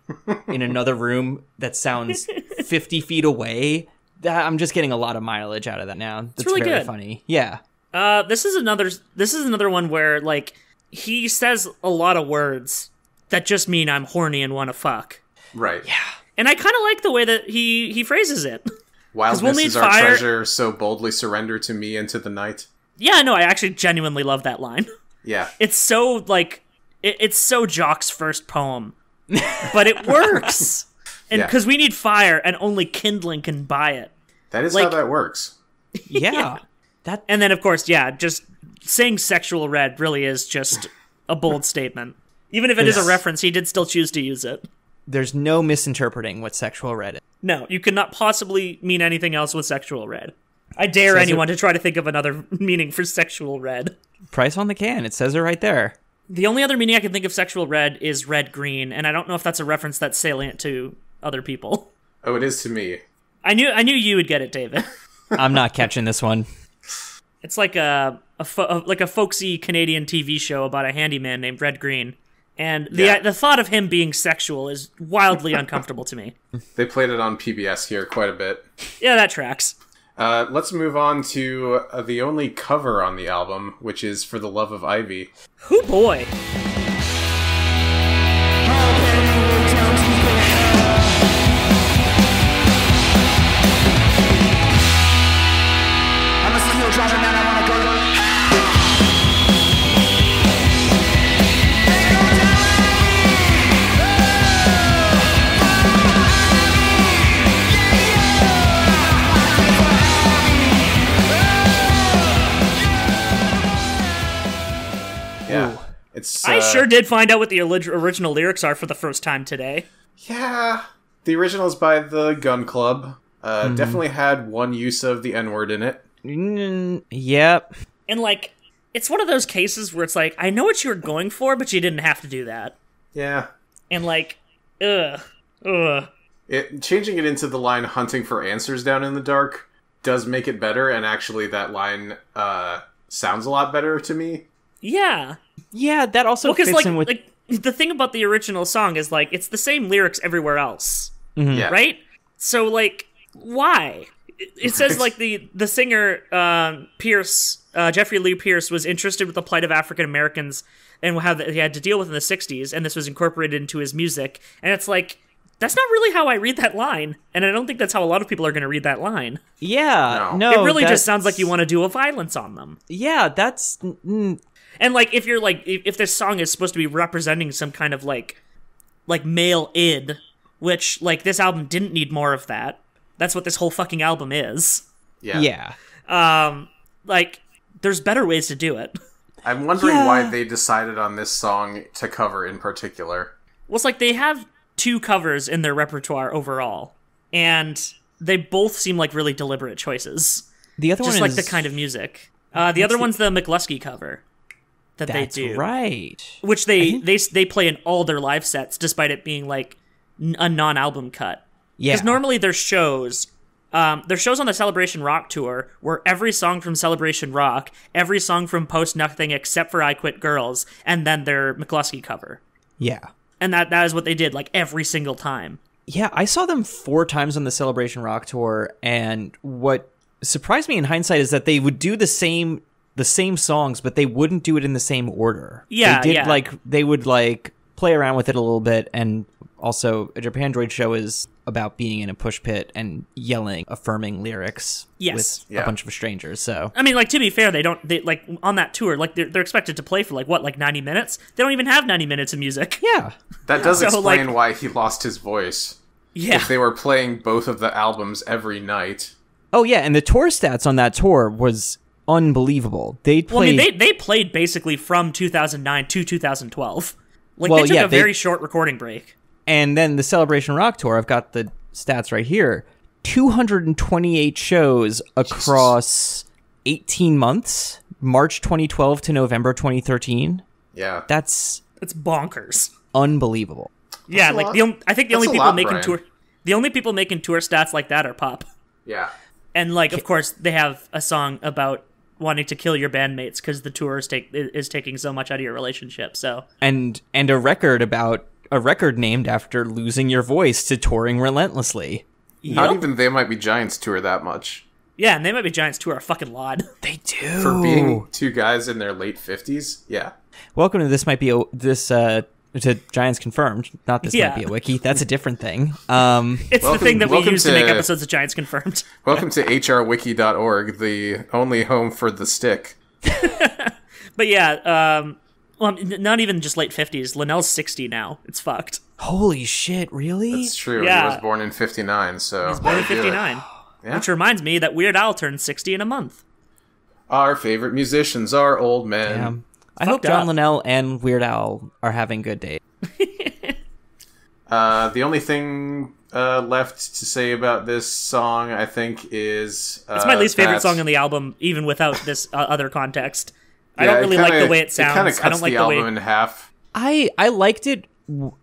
in another room that sounds 50 feet away. I'm just getting a lot of mileage out of that now. That's really very good. Funny. Yeah. This is another one where like he says a lot of words that just mean I'm horny and want to fuck. Right. Yeah. And I kind of like the way that he phrases it. Wildness is our treasure, so boldly surrender to me into the night. Yeah, no, I actually genuinely love that line. Yeah. It's so, like, it's so Jock's first poem, but it works. And because we need fire, and only kindling can buy it. That is how that works. Yeah. And then, of course, just saying sexual red really is just a bold statement. Even if it is a reference, he did still choose to use it. There's no misinterpreting what sexual red is. No, you could not possibly mean anything else with sexual red. I dare anyone to try to think of another meaning for sexual red. Price on the can. It says it right there. The only other meaning I can think of sexual red is red-green, and I don't know if that's a reference that's salient to other people. Oh, it is to me. I knew you would get it, David. I'm not catching this one. It's like a folksy Canadian TV show about a handyman named Red Green. And the thought of him being sexual is wildly uncomfortable to me. They played it on PBS here quite a bit. Yeah, that tracks. Let's move on to the only cover on the album, which is For the Love of Ivy. Hoo boy. I sure did find out what the original lyrics are for the first time today. Yeah. The original is by the Gun Club. Definitely had one use of the N-word in it. Yep. And, like, it's one of those cases where it's like, I know what you were going for, but you didn't have to do that. Yeah. And, like, ugh. Changing it into the line hunting for answers down in the dark does make it better, and actually that line sounds a lot better to me. Yeah. Yeah, that also fits in with... Like, the thing about the original song is, like, it's the same lyrics everywhere else. Mm-hmm. Yeah. Right? So, like, why? It says, like, the singer, Pierce, Jeffrey Lee Pierce, was interested with the plight of African Americans and how he had to deal with in the 60s, and this was incorporated into his music. And it's like, that's not really how I read that line. And I don't think that's how a lot of people are going to read that line. Yeah, no. It really just sounds like you want to do a violence on them. Yeah, that's... And, like, if you're, like, if this song is supposed to be representing some kind of, like male id, which, like, this album didn't need more of that. That's what this whole fucking album is. Yeah. Like, there's better ways to do it. I'm wondering why they decided on this song to cover in particular. Well, it's like they have 2 covers in their repertoire overall, and they both seem like really deliberate choices. The other one is... like the kind of music. The other one's the McLusky cover. That's they do. Right. Which they play in all their live sets, despite it being like a non-album cut. Yeah. Because normally their shows on the Celebration Rock tour were every song from Celebration Rock, every song from Post Nothing except for I Quit Girls, and then their McLusky cover. Yeah. And that is what they did like every single time. Yeah, I saw them 4 times on the Celebration Rock tour, and what surprised me in hindsight is that they would do the same songs, but they wouldn't do it in the same order. Yeah, they would play around with it a little bit, and also a Japandroid show is about being in a push pit and yelling affirming lyrics with a bunch of strangers. So I mean, like, to be fair, they like on that tour, like they're expected to play for like 90 minutes. They don't even have 90 minutes of music. Yeah, that does explain why he lost his voice. Yeah, if they were playing both of the albums every night. Oh yeah, and the tour stats on that tour was unbelievable. They played basically from 2009 to 2012. Like, they took a very short recording break. And then the Celebration Rock tour, I've got the stats right here. 228 shows across 18 months, March 2012 to November 2013. Yeah. That's bonkers. Unbelievable. Yeah, like I think the only people making tour stats like that are Pop. Yeah. And like, of course, they have a song about wanting to kill your bandmates because the tour is taking so much out of your relationship. So and a record named after losing your voice to touring relentlessly. Not even They Might Be Giants tour that much. Yeah, and They Might Be Giants tour a fucking lot. They do. For being 2 guys in their late 50s. Yeah. Welcome to to Giants Confirmed. Not This Might Be a Wiki. That's a different thing. It's the thing that we use to make episodes of Giants Confirmed. Welcome to hrwiki.org, the only home for the stick. But yeah, Well, not even just late 50s. Linnell's 60 now. It's fucked. Holy shit, really? That's true. Yeah. He was born in 59, so... He was born in 59. Yeah. Which reminds me that Weird Al turned 60 in a month. Our favorite musicians are old men. Damn. I hope John Linnell and Weird Al are having good days. The only thing left to say about this song, I think, is... it's my least favorite song on the album, even without this other context. I don't really like the way it sounds. It kind of cuts I don't like the album in half. I liked it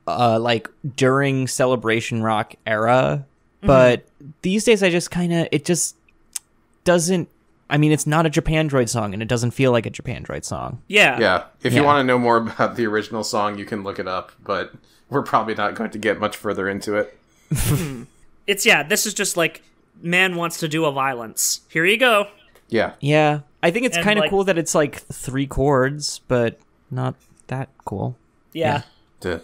like during Celebration Rock era, but these days I just kind of... It just doesn't... I mean, it's not a Japandroid song, and it doesn't feel like a Japandroid song. Yeah. Yeah. If you want to know more about the original song, you can look it up, but we're probably not going to get much further into it. This is just like, man wants to do a violence. Here you go. Yeah. Yeah. I think it's kind of cool that it's like 3 chords, but not that cool. Yeah. Yeah.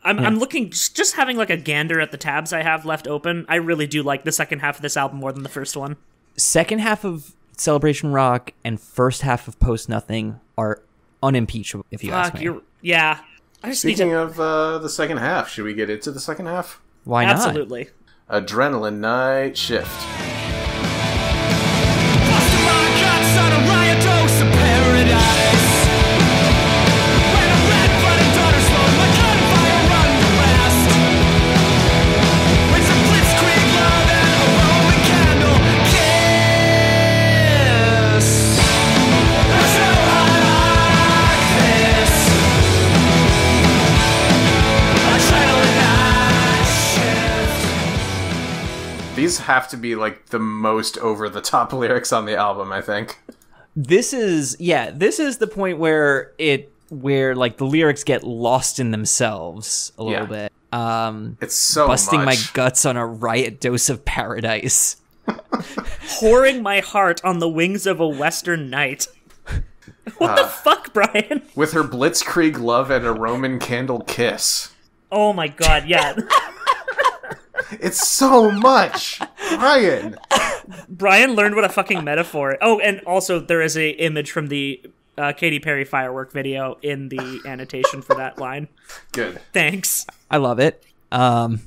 I'm looking, just having like a gander at the tabs I have left open. I really do like the second half of this album more than the first one. Second half of Celebration Rock and first half of Post Nothing are unimpeachable, if you ask me. Yeah. I just Speaking of the second half, should we get into the second half? Why not? Absolutely. Adrenaline Night Shift. These have to be like the most over-the-top lyrics on the album, I think. This is the point where like the lyrics get lost in themselves a little bit. It's so busting much. my guts on a riot dose of paradise. Pouring my heart on the wings of a western night. What the fuck, Brian? With her blitzkrieg love and a Roman candle kiss. Oh my god, yeah. It's so much! Brian! Brian learned what a fucking metaphor... Oh, and also there is a image from the Katy Perry firework video in the annotation for that line. Good. Thanks. I love it. Do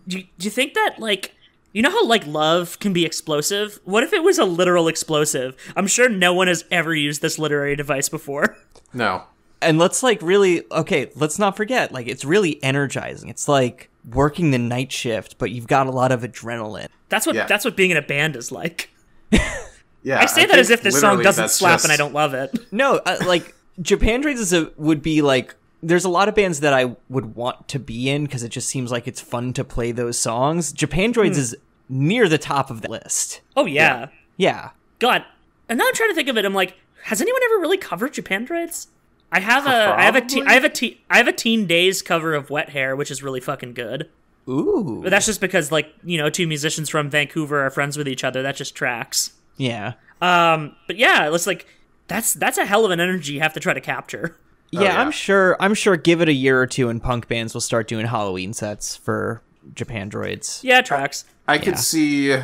you think that, like... You know how, like, love can be explosive? What if it was a literal explosive? I'm sure no one has ever used this literary device before. No. And let's, like, really... Okay, let's not forget. Like, it's really energizing. It's like working the night shift, but you've got a lot of adrenaline. That's what being in a band is like. Yeah, I say that as if this song doesn't slap and I don't love it. No, like, Japandroids would be, like... There's a lot of bands that I would want to be in because it just seems like it's fun to play those songs. Japandroids is near the top of the list. Oh, yeah. Yeah. God. And now I'm trying to think of it. I'm like, has anyone ever really covered Japandroids? I have a Teen Days cover of Wet Hair, which is really fucking good. Ooh. But that's just because, like, you know, 2 musicians from Vancouver are friends with each other. That just tracks. Yeah. But yeah, it's like that's a hell of an energy you have to try to capture. Yeah, I'm sure give it a year or two and punk bands will start doing Halloween sets for Japandroids. Yeah, it tracks. I could see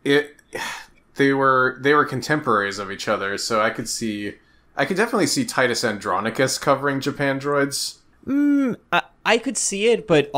it. They were contemporaries of each other, so I could definitely see Titus Andronicus covering Japandroids. I could see it, but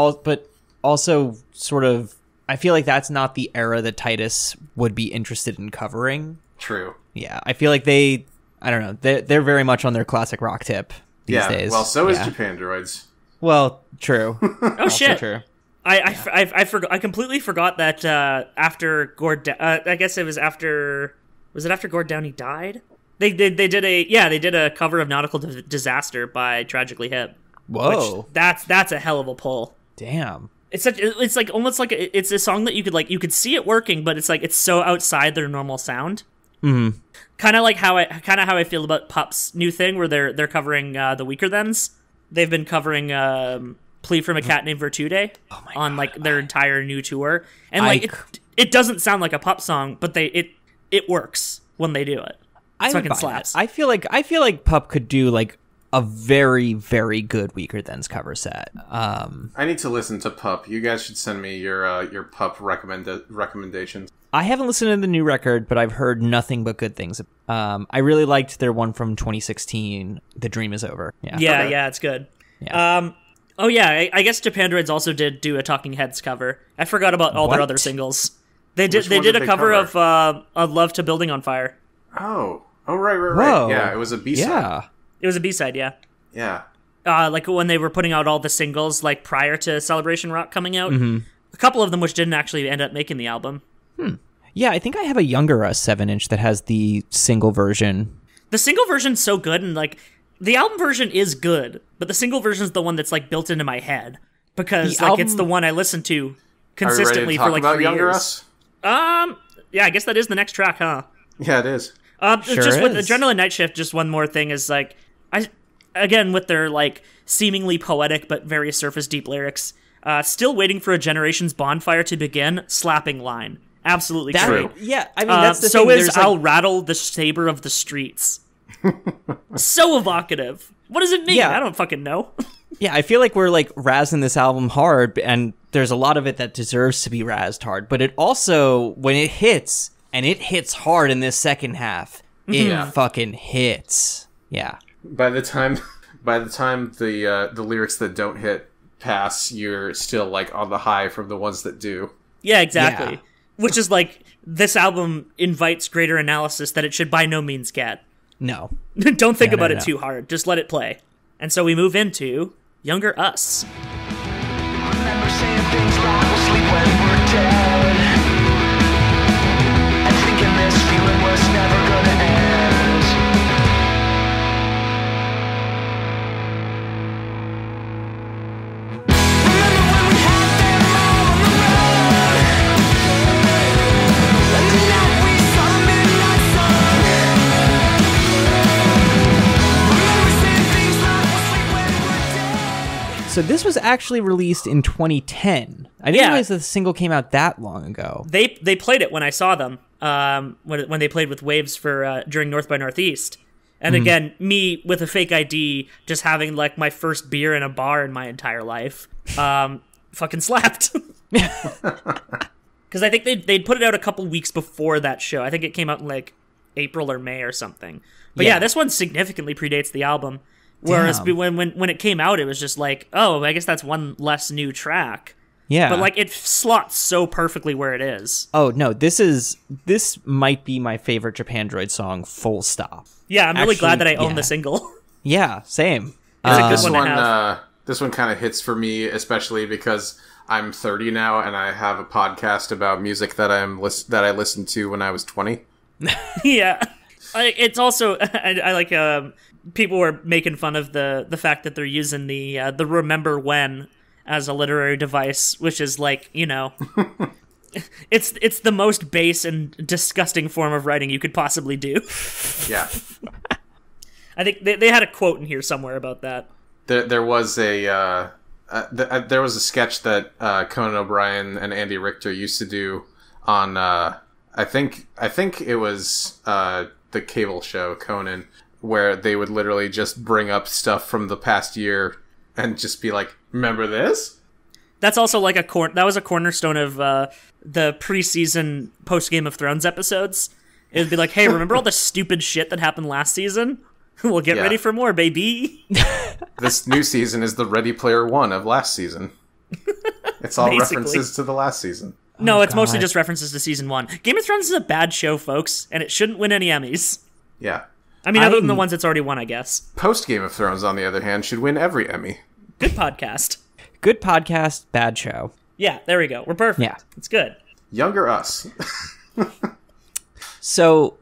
also sort of I feel like that's not the era that Titus would be interested in covering. True. Yeah, I feel like I don't know, they're very much on their classic rock tip these days. Well, so is Japandroids. Well, true. Oh shit. True. I completely forgot that after Gord, I guess it was after. Was it after Gord Downey died? They did a cover of Nautical Disaster by Tragically Hip. Whoa, which that's a hell of a pull. Damn. It's like almost like it's a song that you could see it working, but it's like it's so outside their normal sound. Mm-hmm. Kind of like how I feel about Pup's new thing, where they're covering the Weaker Thans. They've been covering Plea from a Cat Named Virtude on like their entire new tour, and like it doesn't sound like a Pup song, but it works when they do it. It fucking slaps. I feel like Pup could do like a very, very good Weaker Thans cover set. I need to listen to Pup. You guys should send me your Pup recommendations. I haven't listened to the new record, but I've heard nothing but good things. I really liked their one from 2016, The Dream Is Over. Yeah, it's good. Yeah. I guess Japandroids also did do a Talking Heads cover. I forgot about all their other singles. They did a cover of Love to Building on Fire. Oh, right. Whoa. Yeah, it was a B-side. Yeah. It was a B-side, yeah. Yeah. Like when they were putting out all the singles, like prior to Celebration Rock coming out. Mm-hmm. A couple of them which didn't actually end up making the album. Yeah, I think I have a Younger Us 7-inch that has the single version. The single version's so good, and like the album version is good, but the single version's the one that's like built into my head because it's the one I listen to consistently for like 3 years. Us? Yeah, I guess that is the next track, huh? Yeah, it is. Just with Adrenaline Night Shift, just one more thing is like again with their like seemingly poetic but very surface deep lyrics. Still waiting for a generation's bonfire to begin. Slapping line. Absolutely true. Yeah, I mean, that's the thing. So is I'll rattle the saber of the streets. So evocative. What does it mean? Yeah. I don't fucking know. Yeah, I feel like we're like razzing this album hard, and there's a lot of it that deserves to be razzed hard. But it also, when it hits, and it hits hard in this second half, it fucking hits. Yeah. By the time the lyrics that don't hit pass, you're still like on the high from the ones that do. Yeah, exactly. Yeah. Which is like, this album invites greater analysis that it should by no means get. No. Don't think about it too hard. Just let it play. And so we move into Younger Us. Remember saying things like we'll sleep when we're dead, and thinking this feeling was never gonna end. So this was actually released in 2010. I didn't realize that the single came out that long ago. They played it when I saw them, when they played with Waves for during North by Northeast. And again, me with a fake ID, just having like my first beer in a bar in my entire life, fucking slapped. Because I think they'd put it out a couple weeks before that show. I think it came out in like April or May or something. But yeah, this one significantly predates the album. Whereas when it came out, it was just like, oh, I guess that's one less new track. Yeah. But like it slots so perfectly where it is. Oh, no, this might be my favorite Japandroid song, full stop. Yeah, I'm really glad that I own the single. Yeah, same. It's a good one to have. This one kind of hits for me, especially because I'm 30 now and I have a podcast about music that I listened to when I was 20. Yeah. It's also, I like, people were making fun of the fact that they're using the Remember When as a literary device, which is like, you know, it's the most base and disgusting form of writing you could possibly do. Yeah. I think they had a quote in here somewhere about that. There was a sketch that Conan O'Brien and Andy Richter used to do on I think it was the cable show Conan, where they would literally just bring up stuff from the past year and just be like, remember this? That's also like that was a cornerstone of the preseason post Game of Thrones episodes. It would be like, hey, remember all the stupid shit that happened last season? We'll get ready for more, baby. This new season is the Ready Player One of last season. It's all references to the last season. No, it's mostly just references to season 1. Game of Thrones is a bad show, folks, and it shouldn't win any Emmys. Yeah. I mean, other than the ones it's already won, I guess. Post Game of Thrones, on the other hand, should win every Emmy. Good podcast. Good podcast, bad show. Yeah, there we go. We're perfect. Yeah. It's good. Younger Us. So...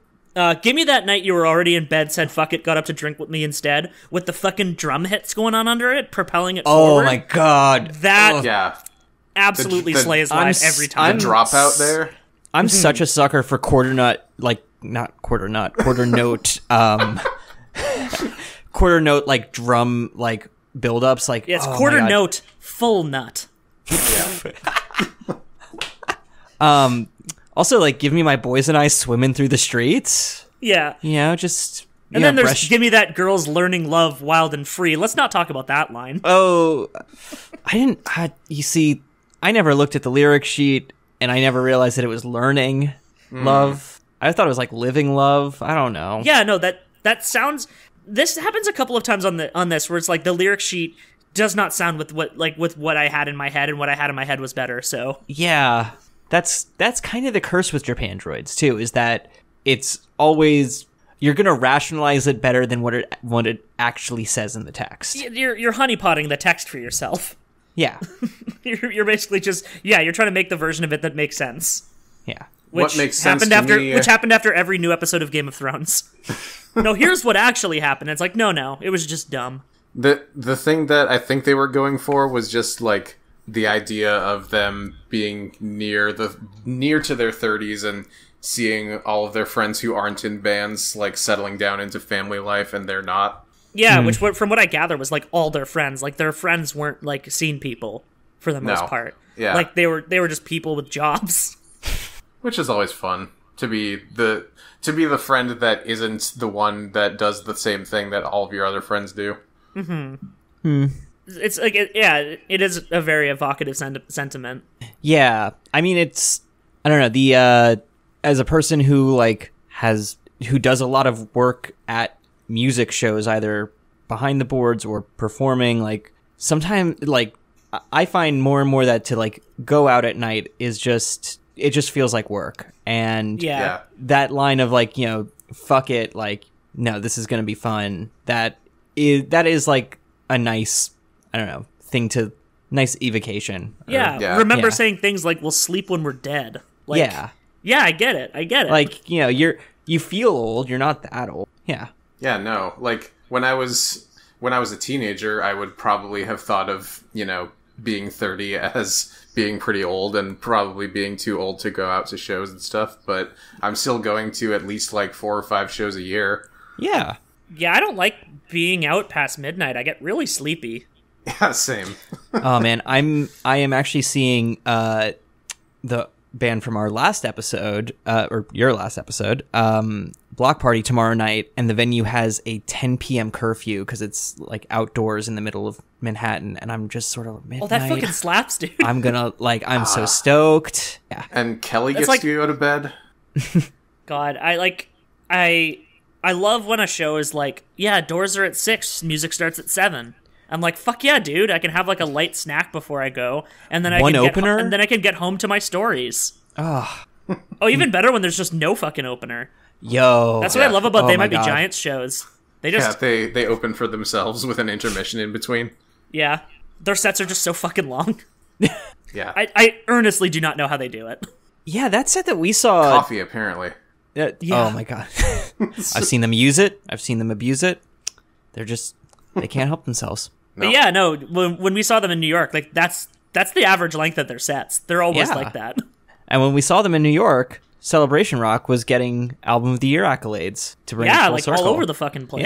give me that night you were already in bed, said fuck it, got up to drink with me instead, with the fucking drum hits going on under it, propelling it forward. Oh my god. That absolutely slays live every time. The dropout there. I'm such a sucker for quarter note, like drum, like build-ups, like it's quarter note, full nut. Also, like, give me my boys and I swimming through the streets. Yeah. You know, just And then there's "Give me that girl's learning love wild and free." Let's not talk about that line. Oh, you see, I never looked at the lyric sheet, and I never realized that it was learning love. I thought it was like living love. I don't know. Yeah, no, that sounds. This happens a couple of times on this, where it's like the lyric sheet does not sound with what I had in my head, and what I had in my head was better. So yeah, that's kind of the curse with Japandroids too, is that it's always, you're gonna rationalize it better than what it actually says in the text. You're honeypotting the text for yourself. Yeah. You're basically just you're trying to make the version of it that makes sense. Yeah. Which happened after every new episode of Game of Thrones. No, here's what actually happened. It's like, no, it was just dumb. The thing that I think they were going for was just like the idea of them being near to their 30s and seeing all of their friends who aren't in bands like settling down into family life, and they're not. Yeah, which from what I gather was like all their friends. Like their friends weren't like scene people for the most part. Yeah, like they were just people with jobs. Which is always fun to be the friend that isn't the one that does the same thing that all of your other friends do. Mm-hmm. It's like it is a very evocative sentiment. Yeah, I mean I don't know, the as a person who does a lot of work at music shows, either behind the boards or performing, like sometimes like I find more and more that to like go out at night is just feels like work. And that line of like, you know, fuck it, like, no, this is gonna be fun, that is like a nice, I don't know, nice evocation. Remember saying things like, we'll sleep when we're dead. Like, yeah, I get it. Like, you know, you feel old, you're not that old. Yeah. Yeah, no. Like when I was a teenager, I would probably have thought of, you know, being 30 as being pretty old and probably being too old to go out to shows and stuff, but I'm still going to at least like 4 or 5 shows a year. Yeah. Yeah, I don't like being out past midnight. I get really sleepy. Yeah, same. Oh man, I am actually seeing the band from our last episode, or your last episode, Block Party tomorrow night, and the venue has a 10 p.m. curfew because it's like outdoors in the middle of Manhattan, and I'm just sort of midnight. Oh, that fucking slaps, dude. I'm gonna I'm so stoked. Yeah. And Kelly gets to go to bed. God, I love when a show is like, yeah, doors are at 6, music starts at 7. I'm like, fuck yeah, dude! I can have like a light snack before I go, and then and then I can get home to my stories. Oh, even better when there's just no fucking opener. Yo, that's what I love about They Might Be Giants shows. They just they open for themselves with an intermission in between. Yeah, their sets are just so fucking long. Yeah, I earnestly do not know how they do it. Yeah, that set that we saw, coffee apparently. Yeah. Oh my god, I've seen them use it. I've seen them abuse it. They can't help themselves. But yeah, no, when we saw them in New York, like that's the average length of their sets. They're almost like that. And when we saw them in New York, Celebration Rock was getting Album of the Year accolades to bring it full circle. All over the fucking place.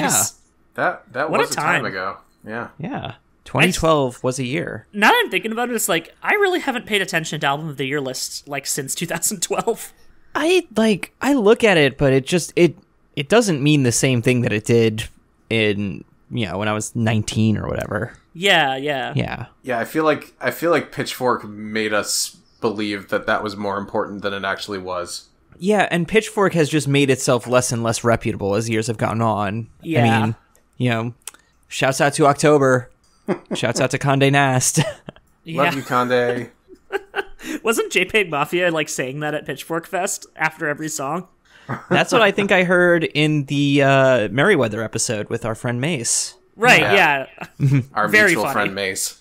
Yeah. That was a time ago. Yeah. Yeah. 2012 was a year. Now that I'm thinking about it, it's like I really haven't paid attention to Album of the Year lists like since 2012. I look at it, but it doesn't mean the same thing that it did in, you know, when I was 19 or whatever. Yeah. Yeah, I feel like Pitchfork made us believe that was more important than it actually was. Yeah, and Pitchfork has just made itself less and less reputable as years have gone on. Yeah. I mean, you know, shouts out to October. Shouts out to Condé Nast. Love you, Condé. Wasn't JPEG Mafia like saying that at Pitchfork Fest after every song? That's what I think I heard in the Merriweather episode with our friend Mace. Right, yeah. Our very mutual funny. friend Mace.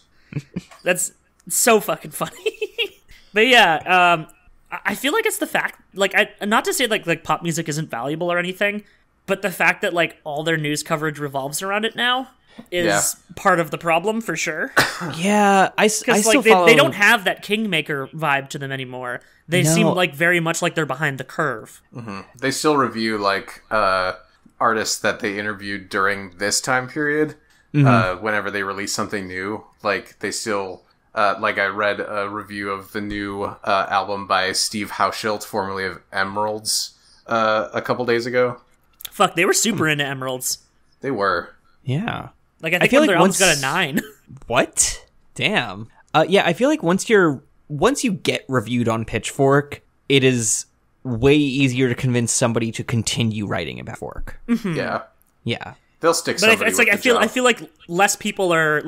That's so fucking funny. But yeah, I feel like it's the fact, like, not to say like pop music isn't valuable or anything, but the fact that like all their news coverage revolves around it now is part of the problem for sure. Yeah, I still follow... they don't have that Kingmaker vibe to them anymore. They seem like very much like they're behind the curve. Mm-hmm. They still review like artists that they interviewed during this time period. Whenever they release something new, like they still like I read a review of the new album by Steve Hauschild, formerly of Emeralds, a couple days ago. Fuck, they were super into emeralds. They were. Yeah. Like, I think one of their albums got a 9. What? Damn. Yeah, I feel like once you get reviewed on Pitchfork, it is way easier to convince somebody to continue writing about Pitchfork. Mm-hmm. Yeah. Yeah. They'll stick somebody But it's like with the job. I feel like less people are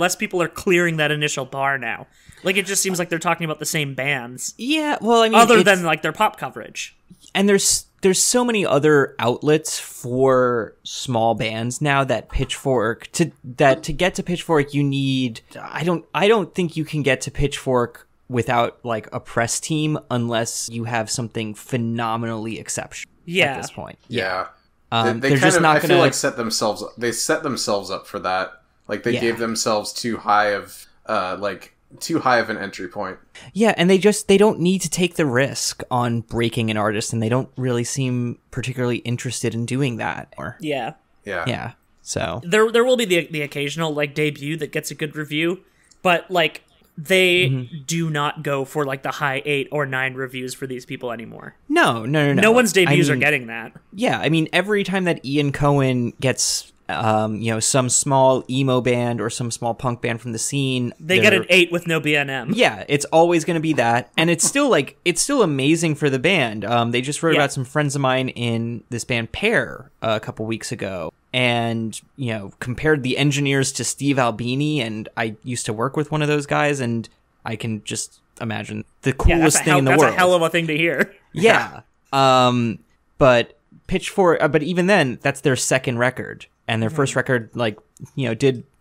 clearing that initial bar now. Like, it just seems like they're talking about the same bands. Yeah, well, I mean, other than like their pop coverage. And there's so many other outlets for small bands now that Pitchfork to get to Pitchfork you need I don't think you can get to Pitchfork without like a press team unless you have something phenomenally exceptional at this point. Yeah. They're They kind just of, not I gonna feel like set themselves up for that. Like they gave themselves too high of an entry point. Yeah, and they don't need to take the risk on breaking an artist, and they don't really seem particularly interested in doing that. Yeah. Yeah. So There will be the occasional like debut that gets a good review, but like they do not go for like the high 8 or 9 reviews for these people anymore. No. No one's debuts are getting that. Yeah, I mean, every time that Ian Cohen gets, some small emo band or some small punk band from the scene, They get an 8 with no BNM. Yeah, it's always going to be that, and it's still amazing for the band. They just wrote about some friends of mine in this band Pear a couple weeks ago, and compared the engineers to Steve Albini, and I used to work with one of those guys, and I can just imagine the coolest thing in the world. That's a hell of a thing to hear. Yeah. But Pitchfork, but even then, that's their second record, and their first record,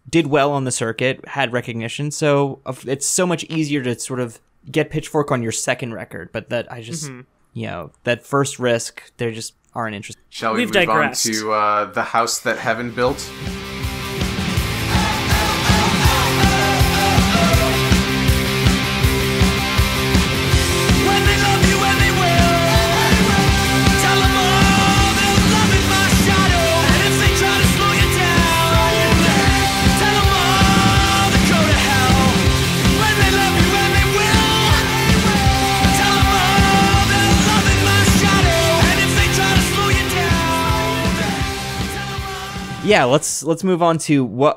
did well on the circuit, had recognition. So it's so much easier to sort of get Pitchfork on your second record. But that I just, that first risk, they just aren't interested. Shall we move digressed on to The House That Heaven Built? Yeah, let's move on to what.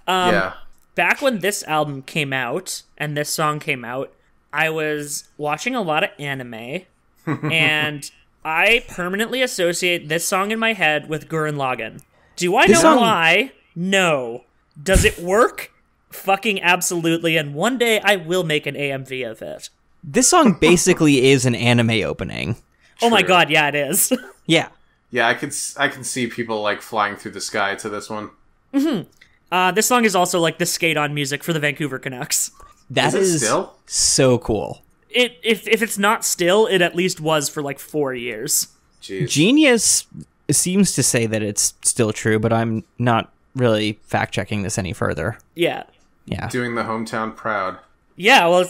Yeah. Back when this album came out and this song came out, I was watching a lot of anime, and I permanently associate this song in my head with Gurren Lagann. Do I know why? No. Does it work? Fucking absolutely, and one day I will make an AMV of it. This song basically is an anime opening. Oh my god, yeah, it is. Yeah. Yeah, I can see people like flying through the sky to this one. This song is also like the skate-on music for the Vancouver Canucks. That is still so cool. If it's not still, it at least was for like 4 years. Jeez. Genius seems to say that it's still true, but I'm not really fact-checking this any further. Yeah. Yeah. Doing the hometown proud. Yeah, well,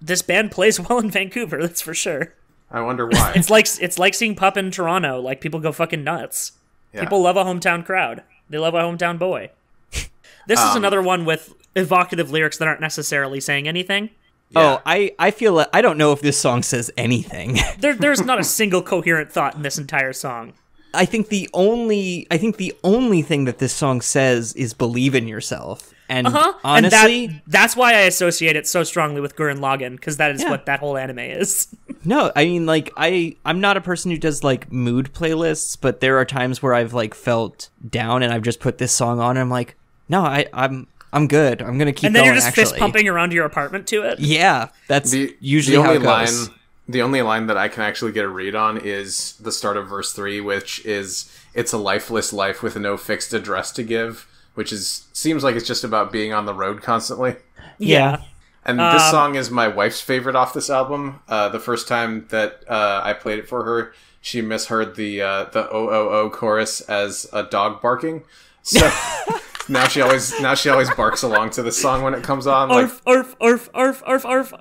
this band plays well in Vancouver, that's for sure. I wonder why. It's like seeing Pup in Toronto. Like, people go fucking nuts. Yeah. People love a hometown crowd. They love a hometown boy. This is another one with evocative lyrics that aren't necessarily saying anything. Yeah. Oh, I feel like I don't know if this song says anything. There's not a single coherent thought in this entire song. I think the only thing that this song says is believe in yourself. And honestly, and that's why I associate it so strongly with Gurren Lagann, because that is what that whole anime is. No, I mean, like, I'm not a person who does, like, mood playlists, but there are times where I've, like, felt down and I've just put this song on and I'm like, no, I'm good. I'm going to keep going, and then you're just actually. fist pumping around your apartment to it? Yeah, that's usually how it goes. The only line that I can actually get a read on is the start of verse 3, which is, it's a lifeless life with no fixed address to give, which seems like it's just about being on the road constantly. Yeah. And this song is my wife's favorite off this album. The first time that I played it for her, she misheard the O chorus as a dog barking. So now she always barks along to the song when it comes on. Arf, arf, arf, arf, arf, arf.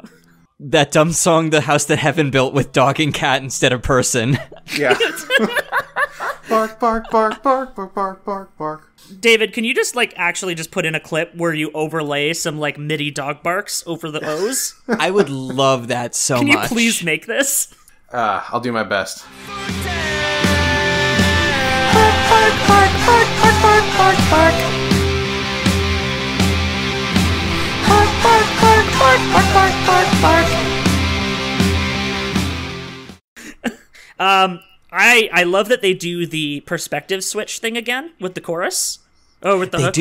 That dumb song, The House That Heaven Built, with dog and cat instead of person. Yeah. Bark, bark, bark, bark, bark, bark, bark, bark. David, can you just, like, actually just put in a clip where you overlay some, like, MIDI dog barks over the O's? I would love that so much. Can you please make this? I'll do my best. I love that they do the perspective switch thing again with the chorus. Oh, with the hook,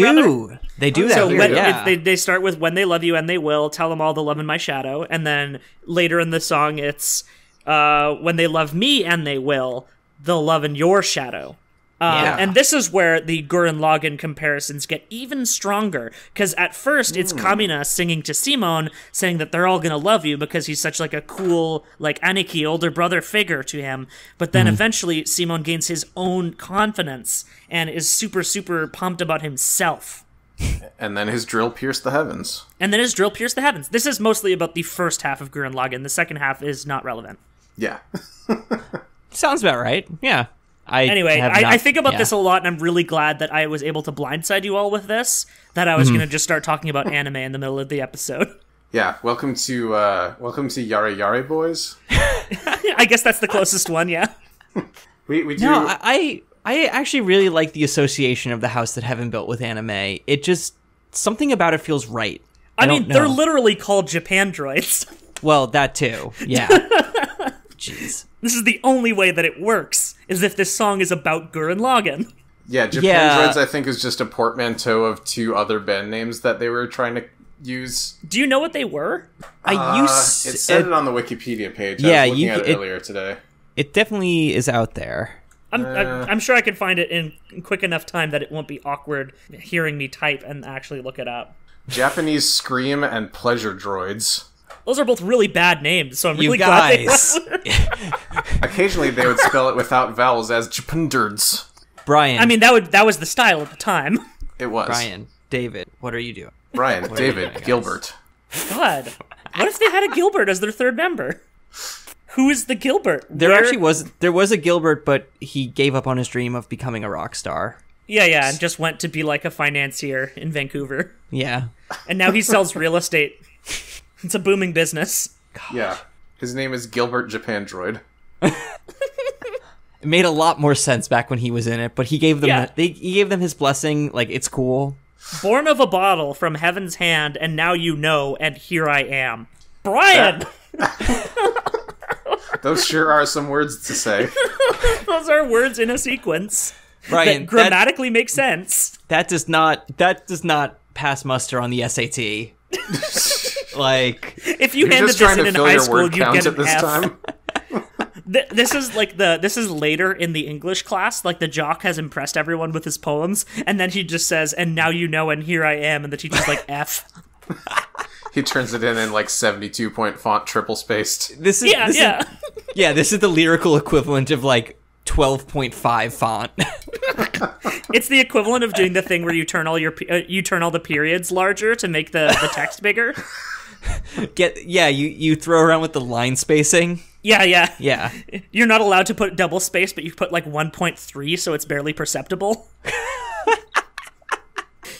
They do that. So here, they start with "When they love you and they will, tell them all the love in my shadow," and then later in the song it's "When they love me and they will, they'll love in your shadow." And this is where the Gurren Lagann comparisons get even stronger, because at first it's Kamina singing to Simon, saying that they're all gonna love you because he's such like a cool, like Aniki, older brother figure to him, but then eventually Simon gains his own confidence and is super, super pumped about himself. And then his drill pierced the heavens. This is mostly about the first half of Gurren Lagann. The second half is not relevant. Yeah. Sounds about right. Yeah. I think about this a lot, and I'm really glad that I was able to blindside you all with this, that I was going to just start talking about anime in the middle of the episode. Yeah, welcome to Yare Yare Boys. I guess that's the closest one, yeah. We do... No, I actually really like the association of the house that Heaven built with anime. It just... Something about it feels right. I mean, they're literally called Japandroids. Well, that too, yeah. Jeez. This is the only way that it works, is if this song is about Gurren Lagann. Yeah, Japandroids, I think, is just a portmanteau of two other band names that they were trying to use. Do you know what they were? It said it on the Wikipedia page. I was looking at it earlier today. It definitely is out there. I'm sure I can find it in quick enough time that it won't be awkward hearing me type and actually look it up. Japanese Scream and Pleasure Droids. Those are both really bad names, so I'm really glad they Occasionally they would spell it without vowels as Japandroids. Brian. I mean, that was the style at the time. It was. Brian, David, what are you doing? Brian, David, Gilbert. God. What if they had a Gilbert as their third member? Who is the Gilbert? There was a Gilbert, but he gave up on his dream of becoming a rock star. Yeah, and just went to be like a financier in Vancouver. Yeah. And now he sells real estate. It's a booming business. Gosh. Yeah. His name is Gilbert Japandroid. It made a lot more sense back when he was in it, but he gave them he gave them his blessing, like, it's cool. Born of a bottle from heaven's hand, and now you know, and here I am. Brian! Those sure are some words to say. Those are words in a sequence. Brian, that grammatically make sense. That does not pass muster on the SAT. Like, if you handed this in high school, you'd get an F. This is later in the English class. Like, the jock has impressed everyone with his poems, and then he just says, "And now you know, and here I am," and the teacher's like, F. He turns it in like 72-point font, triple spaced. This is the lyrical equivalent of like 12.5 font. It's the equivalent of doing the thing where you turn all the periods larger to make the text bigger. You throw around with the line spacing. Yeah. You're not allowed to put double space, but you put like 1.3, so it's barely perceptible.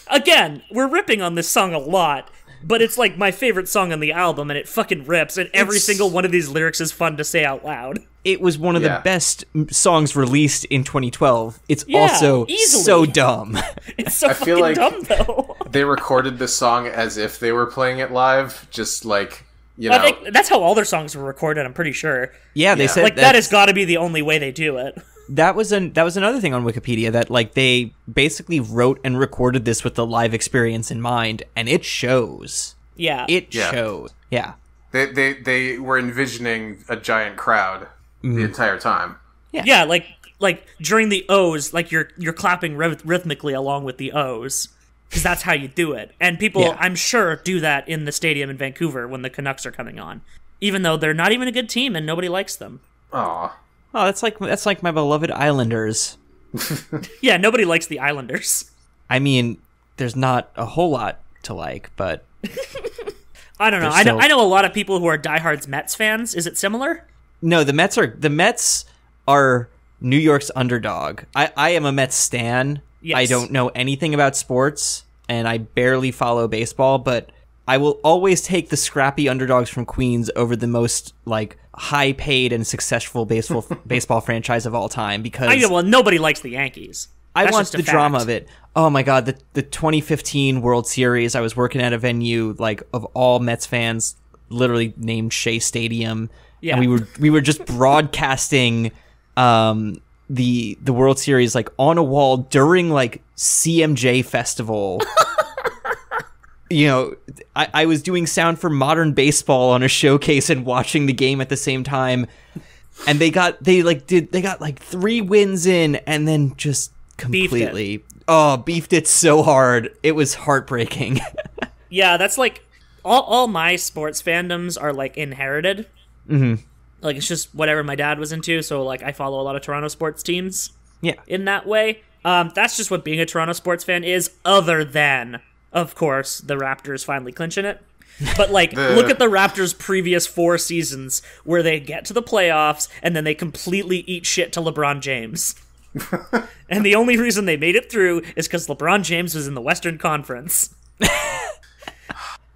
Again, we're ripping on this song a lot, but it's like my favorite song on the album, and it fucking rips, and every single one of these lyrics is fun to say out loud. It was one of the best songs released in 2012. It's also easily so dumb. It's so fucking dumb, though. They recorded this song as if they were playing it live, just like, you know. I think that's how all their songs were recorded, I'm pretty sure. Yeah, they said like, that has got to be the only way they do it. That was another thing on Wikipedia, that like they basically wrote and recorded this with the live experience in mind, and it shows. Yeah. It shows. Yeah. They were envisioning a giant crowd the entire time. Yeah, like during the O's, like you're clapping rhythmically along with the O's, because that's how you do it. And people, I'm sure, do that in the stadium in Vancouver when the Canucks are coming on, even though they're not even a good team and nobody likes them. Aw. Oh, that's like my beloved Islanders. Yeah, nobody likes the Islanders. I mean, there's not a whole lot to like, but I don't know. I know a lot of people who are diehards Mets fans. Is it similar? No, the Mets are New York's underdog. I am a Mets stan. Yes. I don't know anything about sports, and I barely follow baseball, but I will always take the scrappy underdogs from Queens over the most, like, high-paid and successful baseball franchise of all time because well, nobody likes the Yankees. I want the drama of it. Oh my god, the 2015 World Series, I was working at a venue like of all Mets fans, literally named Shea Stadium. Yeah. And we were just broadcasting the World Series like on a wall during like CMJ Festival. You know, I was doing sound for Modern Baseball on a showcase and watching the game at the same time. And they got like 3 wins in and then just completely beefed it so hard. It was heartbreaking. Yeah, that's like all my sports fandoms are like inherited. Mm-hmm. Like it's just whatever my dad was into, so like I follow a lot of Toronto sports teams. Yeah. In that way. That's just what being a Toronto sports fan is, other than, of course, the Raptors finally clinching it. But like look at the Raptors' previous 4 seasons where they get to the playoffs and then they completely eat shit to LeBron James. And the only reason they made it through is because LeBron James was in the Western Conference.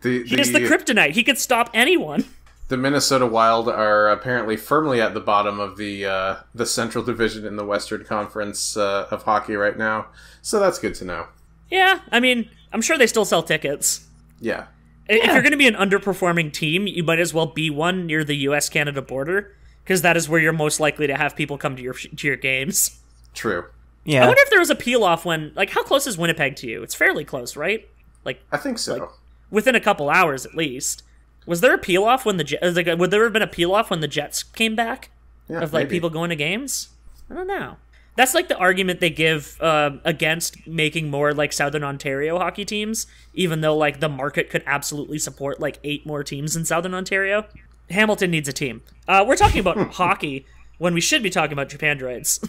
He's the kryptonite. He could stop anyone. The Minnesota Wild are apparently firmly at the bottom of the Central Division in the Western Conference of hockey right now. So that's good to know. Yeah, I mean, I'm sure they still sell tickets. Yeah. If you're going to be an underperforming team, you might as well be one near the U.S.-Canada border, because that is where you're most likely to have people come to your games. True. Yeah. I wonder if there was a peel-off when... Like, how close is Winnipeg to you? It's fairly close, right? Like, I think so. Like, within a couple hours, at least. Was there a peel-off when the... would there have been a peel-off when the Jets came back? Yeah, of, like, maybe. people going to games? I don't know. That's, like, the argument they give against making more, like, Southern Ontario hockey teams, even though, like, the market could absolutely support, like, 8 more teams in Southern Ontario. Hamilton needs a team. We're talking about hockey when we should be talking about Japandroids.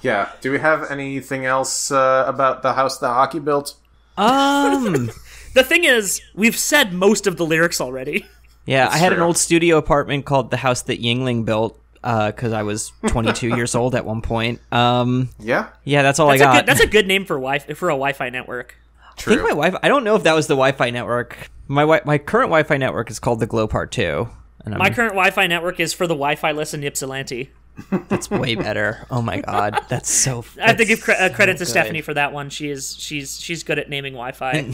Yeah. Do we have anything else about the house that hockey built? The thing is, we've said most of the lyrics already. Yeah, That's I had true. an old studio apartment called the house that Yingling built because I was 22 years old at one point. Yeah. Yeah, that's all I got. That's a good name for a Wi-Fi network. True. I think my Wi-Fi. I don't know if that was the Wi-Fi network. My current Wi-Fi network is called the Glow Part 2. And My current Wi-Fi network is for the Wi-Fi list in Ypsilanti. That's way better. Oh my god, that's so. I have to give credit to good. Stephanie for that one. She's good at naming Wi-Fi.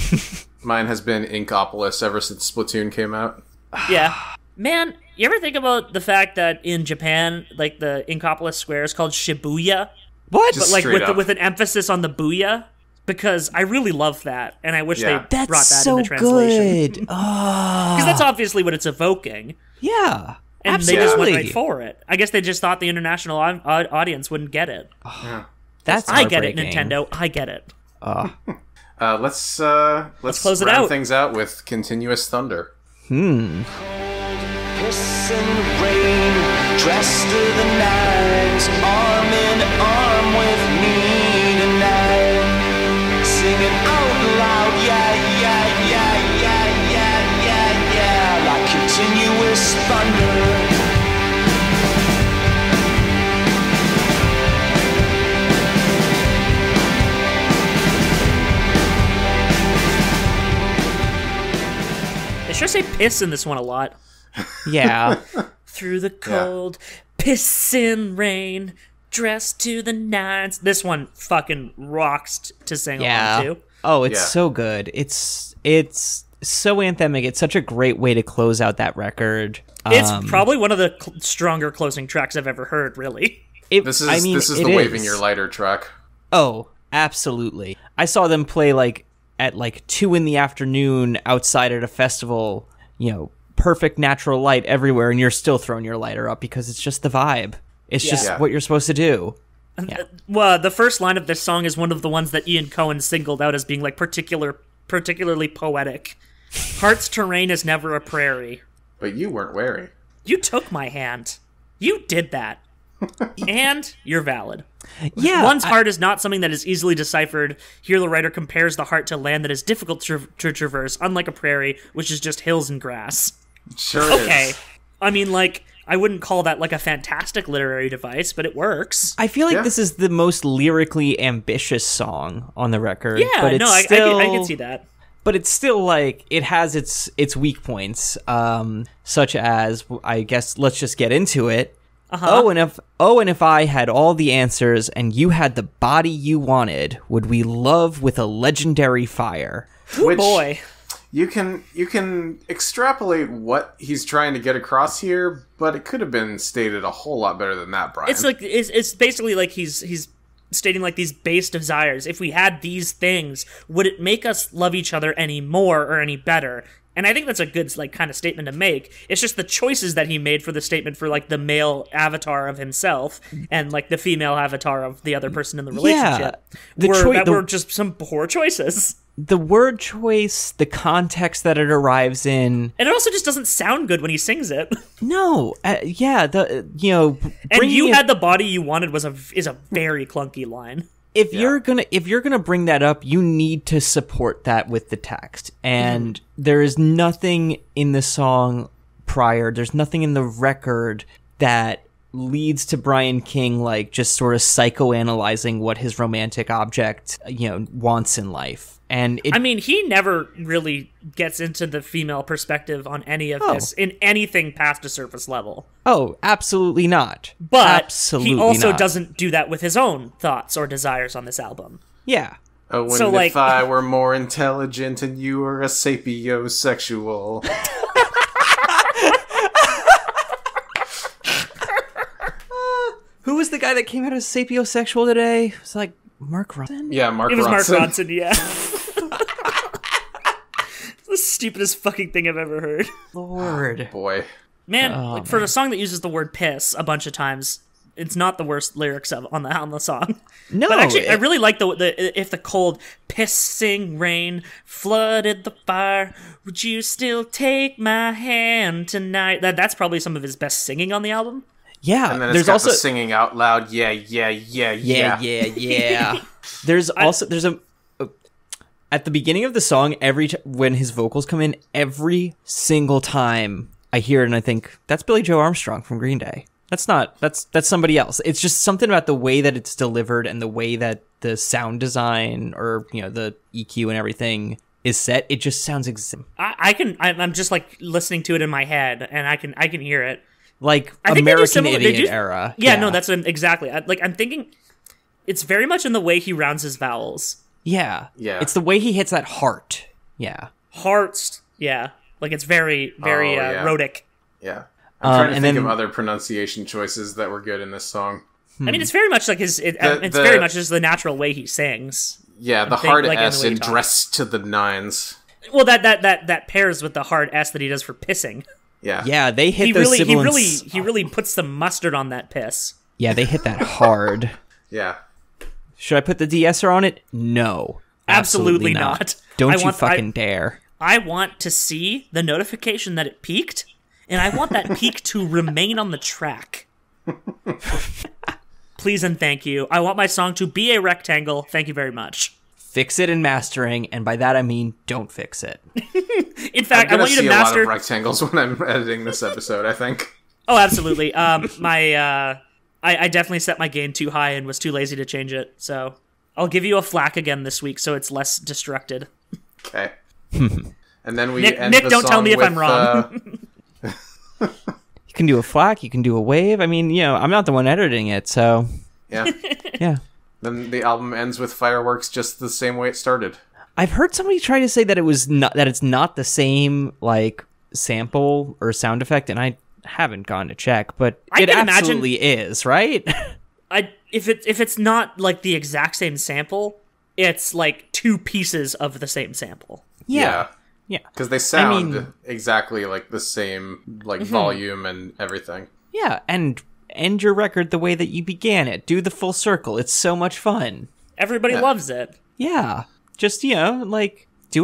Mine has been Inkopolis ever since Splatoon came out. Yeah, man. You ever think about the fact that in Japan, like the Inkopolis square is called Shibuya, What? Just but like straight up. with an emphasis on the booyah? Because I really love that, and I wish they brought That's that so in the translation. good. Oh, Because that's obviously what it's evoking. yeah. And Absolutely. they just went right for it. I guess they just thought the international audience wouldn't get it. That's I get it, heartbreaking. Nintendo. I get it. Let's close it round out. things out with Continuous Thunder. Piss and rain, dressed to the nines, arm in arm with me tonight, singing out loud, yeah, yeah, yeah, yeah, yeah, yeah, yeah, like continuous thunder. They sure say piss in this one a lot. Yeah. Through the cold, pissin' rain, dressed to the nines. This one fucking rocks to sing Yeah. along to. Oh, it's Yeah. so good. It's so anthemic. It's such a great way to close out that record. It's probably one of the stronger closing tracks I've ever heard, really. This is it the Waving Your Lighter track. Oh, absolutely. I saw them play like at like 2 p.m. outside at a festival, you know, perfect natural light everywhere, and you're still throwing your lighter up because it's just the vibe. It's just Yeah. what you're supposed to do. Yeah. Well, the first line of this song is one of the ones that Ian Cohen singled out as being like particularly poetic. Heart's terrain is never a prairie. But you weren't wary. You took my hand. You did that. And you're valid. Yeah. One's heart is not something that is easily deciphered. Here the writer compares the heart to land that is difficult to traverse, unlike a prairie, which is just hills and grass. Sure Okay. is. I mean, like, I wouldn't call that like a fantastic literary device, but it works. I feel like Yeah. this is the most lyrically ambitious song on the record. Yeah, but it's no, still, I can see that. but it's still like it has its weak points, such as, I guess, let's just get into it. Oh, and if I had all the answers and you had the body you wanted, would we love with a legendary fire? Oh boy. You can extrapolate what he's trying to get across here, but it could have been stated a whole lot better than that, Brian. It's like it's basically like he's stating like these base desires. If we had these things, would it make us love each other any more or any better? And I think that's a good like kind of statement to make. It's just the choices that he made for the statement for like the male avatar of himself and like the female avatar of the other person in the relationship. Were just some poor choices. The word choice, the context that it arrives in, and it also just doesn't sound good when he sings it. No, and you had the body you wanted is a very clunky line. If you're gonna bring that up, you need to support that with the text. And there is nothing in the song prior. There's nothing in the record that leads to Brian King like just sort of psychoanalyzing what his romantic object wants in life. And he never really gets into the female perspective on any of this in anything past a surface level. Oh, absolutely not. But absolutely he also not. Doesn't do that with his own thoughts or desires on this album. Yeah. Oh, if I were more intelligent and you were a sapiosexual. Who was the guy that came out as sapiosexual today? It was like Mark Ronson? Yeah, Mark Ronson. It was Mark Ronson, yeah. The stupidest fucking thing I've ever heard. Lord. Oh, boy. Man, for a song that uses the word piss a bunch of times, it's not the worst lyrics on the song. No. But actually, I really like the if the cold pissing rain flooded the fire, would you still take my hand tonight? That's probably some of his best singing on the album. Yeah. And then there's also the singing out loud, yeah. There's at the beginning of the song, when his vocals come in, every single time I hear it and I think, that's Billy Joe Armstrong from Green Day. That's somebody else. It's just something about the way that it's delivered and the way that the sound design or, the EQ and everything is set. It just sounds I'm just like listening to it in my head and I can hear it. Like American Idiot era. Yeah, no, that's exactly. I'm thinking it's very much in the way he rounds his vowels. Yeah. It's the way he hits that heart. Yeah. Hearts. Yeah. Like it's very, very rhotic. Yeah. I'm trying to think of other pronunciation choices that were good in this song. I mean, it's very much like very much just the natural way he sings. Yeah, the hard S and dress to the nines. Well, that pairs with the hard S that he does for pissing. Yeah, they hit those sibilants. He really puts some mustard on that piss. Yeah, they hit that hard. Yeah. Should I put the de-esser on it? No. Absolutely not. Don't you fucking dare. I want to see the notification that it peaked, and I want that peak to remain on the track. Please and thank you. I want my song to be a rectangle. Thank you very much. Fix it in mastering, and by that I mean don't fix it. In fact, I want you to master a lot of rectangles when I'm editing this episode, I think. Oh, absolutely. I definitely set my gain too high and was too lazy to change it, so I'll give you a flack again this week so it's less destructed. Okay. And then Nick, don't tell me if I'm wrong. You can do a flack, you can do a wave. I mean, I'm not the one editing it, so... Yeah. Yeah. Then the album ends with fireworks just the same way it started. I've heard somebody try to say that it's not the same, like, sample or sound effect, and I haven't gone to check, but it absolutely is, right? If it's not like the exact same sample, it's like two pieces of the same sample. Yeah. Because they sound exactly like the same, like volume and everything. Yeah, and end your record the way that you began it. Do the full circle. It's so much fun. Everybody loves it. Yeah. Just, do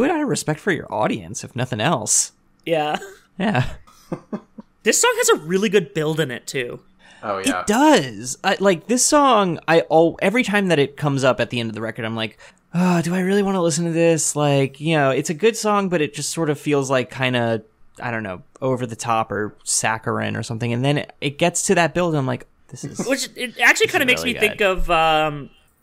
it out of respect for your audience, if nothing else. Yeah. Yeah. This song has a really good build in it, too. Oh, yeah. It does. This song, every time that it comes up at the end of the record, I'm like, oh, do I really want to listen to this? It's a good song, but it just sort of feels like kind of, I don't know, over the top or saccharine or something. And then it gets to that build, and I'm like, this is... Which, it actually kind of makes me think of...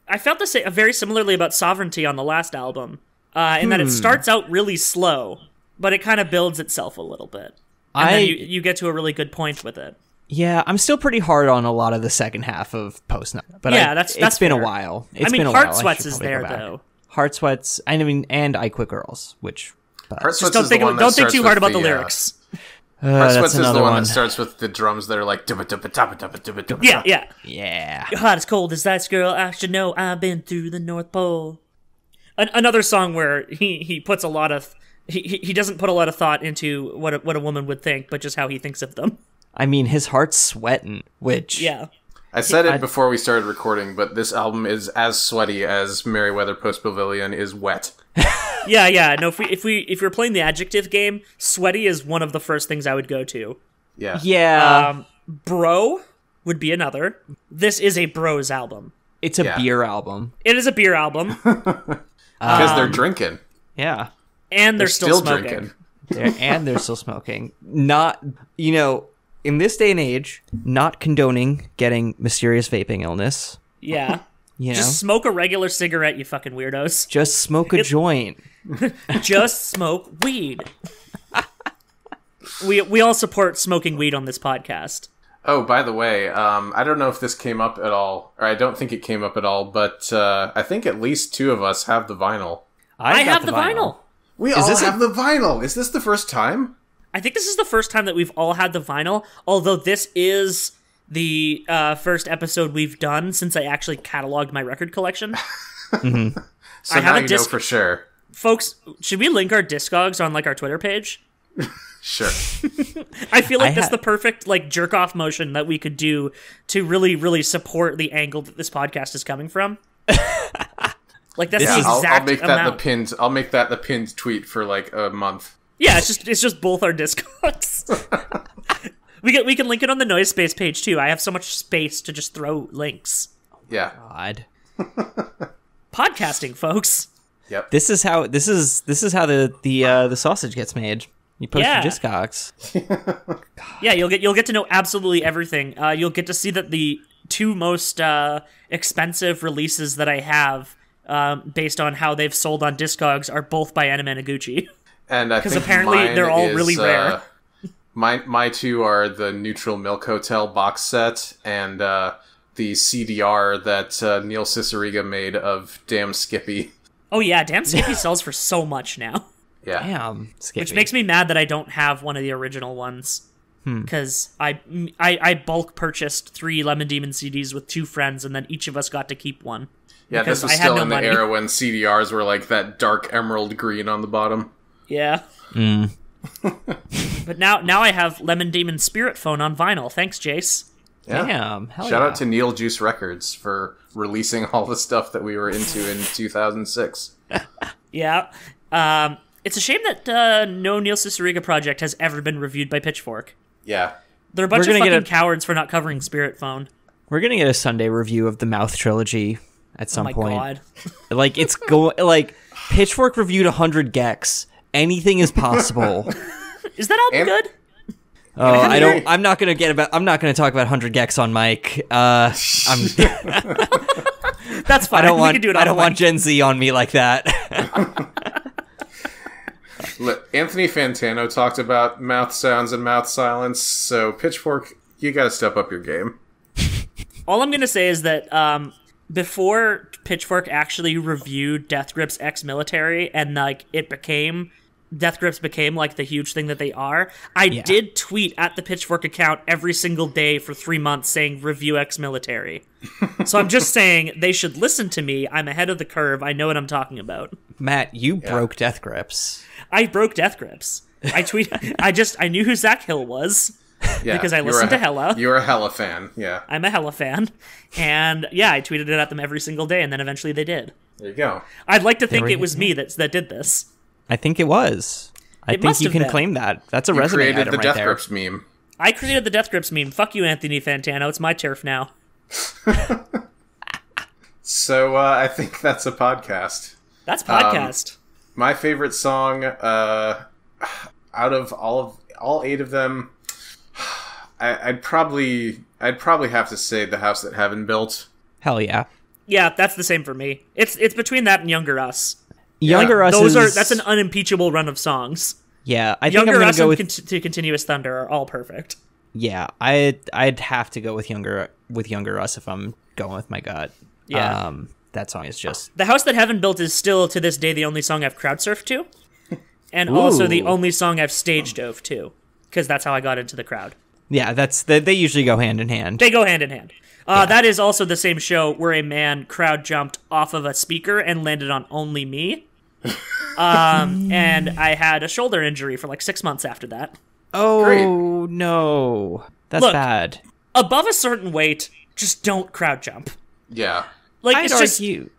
I felt very similarly about Sovereignty on the last album. in that it starts out really slow, but it kind of builds itself a little bit. And then you get to a really good point with it. Yeah, I'm still pretty hard on a lot of the second half of Post Nothing. But that's been fair. a while. Heart Sweats is there, though. Heart Sweats, and I Quit Girls, which... Just don't think too hard about the lyrics. Heart Sweats is the one that starts with the drums that are like... Yeah. You're hot as cold as ice, girl. I should know I've been through the North Pole. Another song where he puts a lot of... He doesn't put a lot of thought into what a woman would think, but just how he thinks of them. I mean, his heart's sweating, which... Yeah. I said it before we started recording, but this album is as sweaty as Merryweather Post Pavilion is wet. Yeah. No, if we're playing the adjective game, sweaty is one of the first things I would go to. Yeah. Yeah. Bro would be another. This is a bros album. It's a beer album. It is a beer album. Because they're drinking. Yeah. And they're still smoking. And they're still smoking. Not, in this day and age, not condoning getting mysterious vaping illness. Yeah. Just smoke a regular cigarette, you fucking weirdos. Just smoke a joint. Just smoke weed. We all support smoking weed on this podcast. Oh, by the way, I don't know if this came up at all, or I don't think it came up at all, but I think at least two of us have the vinyl. I have the vinyl. We all have the vinyl. Is this the first time? I think this is the first time that we've all had the vinyl, although this is the first episode we've done since I actually cataloged my record collection. Mm-hmm. So now you know for sure. Folks, should we link our Discogs on our Twitter page? Sure. I feel like that's the perfect jerk-off motion that we could do to really, really support the angle that this podcast is coming from. That's the exact amount. I'll make that the pinned tweet for a month. Yeah, it's just both our Discogs. we can link it on the Noise Space page too. I have so much space to just throw links. Yeah. God. Podcasting, folks. Yep. This is how the sausage gets made. You post your Discogs. Yeah, you'll get to know absolutely everything. You'll get to see that the two most expensive releases that I have, based on how they've sold on Discogs, are both by Anamanaguchi. And I think apparently they're all really rare. My two are the Neutral Milk Hotel box set and the CDR that Neil Cicierega made of Damn Skippy. Oh yeah, Damn Skippy sells for so much now. Yeah. Damn Skippy. Which makes me mad that I don't have one of the original ones. Because I bulk purchased 3 Lemon Demon CDs with 2 friends, and then each of us got to keep one. Yeah, this was still in the era when CDRs were that dark emerald green on the bottom. Yeah. But now I have Lemon Demon Spirit Phone on vinyl. Thanks, Jace. Yeah. Damn. Hell Shout out to Neil Juice Records for releasing all the stuff that we were into in 2006. Yeah. It's a shame that no Neil Cicierega project has ever been reviewed by Pitchfork. Yeah. They're a bunch of fucking cowards for not covering Spirit Phone. We're gonna get a Sunday review of the Mouth trilogy at some point. Oh my god. It's going Pitchfork reviewed 100 Gex. Anything is possible. Is that album good? Oh, I'm not gonna talk about 100 Gex on mic. That's fine. I don't want Gen Z on me like that. Look, Anthony Fantano talked about mouth sounds and mouth silence, so Pitchfork, you gotta step up your game. All I'm gonna say is that before Pitchfork actually reviewed Death Grips Ex-Military and Death Grips became the huge thing that they are, I did tweet at the Pitchfork account every single day for 3 months saying review Ex-Military. So I'm just saying they should listen to me. I'm ahead of the curve. I know what I'm talking about. Matt, you broke Death Grips. I broke Death Grips. I knew who Zach Hill was. Yeah, because I listened to Hella. You're a Hella fan, yeah. I'm a Hella fan. And yeah, I tweeted it at them every single day, and then eventually they did. There you go. I'd like to think it was me that did this. I think it was. I think you can claim that. That's a resume item right there. You created the Death Grips meme. I created the Death Grips meme. Fuck you, Anthony Fantano. It's my turf now. So I think that's a podcast. That's podcast. My favorite song, out of all 8 of them, I'd probably have to say The House That Heaven Built. Hell yeah. Yeah, that's the same for me. It's between that and Younger Us. Younger Us that's an unimpeachable run of songs. Yeah, I think Younger I'm going Us to go and with... to Continuous Thunder are all perfect. Yeah, I'd have to go with Younger Us if I'm going with my gut. Yeah. That song is just... The House That Heaven Built is still, to this day, the only song I've crowd surfed to. And also the only song I've stage dove to. Because that's how I got into the crowd. Yeah, they usually go hand in hand. They go hand in hand. That is also the same show where a man crowd jumped off of a speaker and landed on Only Me. And I had a shoulder injury for like 6 months after that. Oh, Great. no. That's Look, bad. Above a certain weight, just don't crowd jump. Yeah. Like, I'd it's just... argue...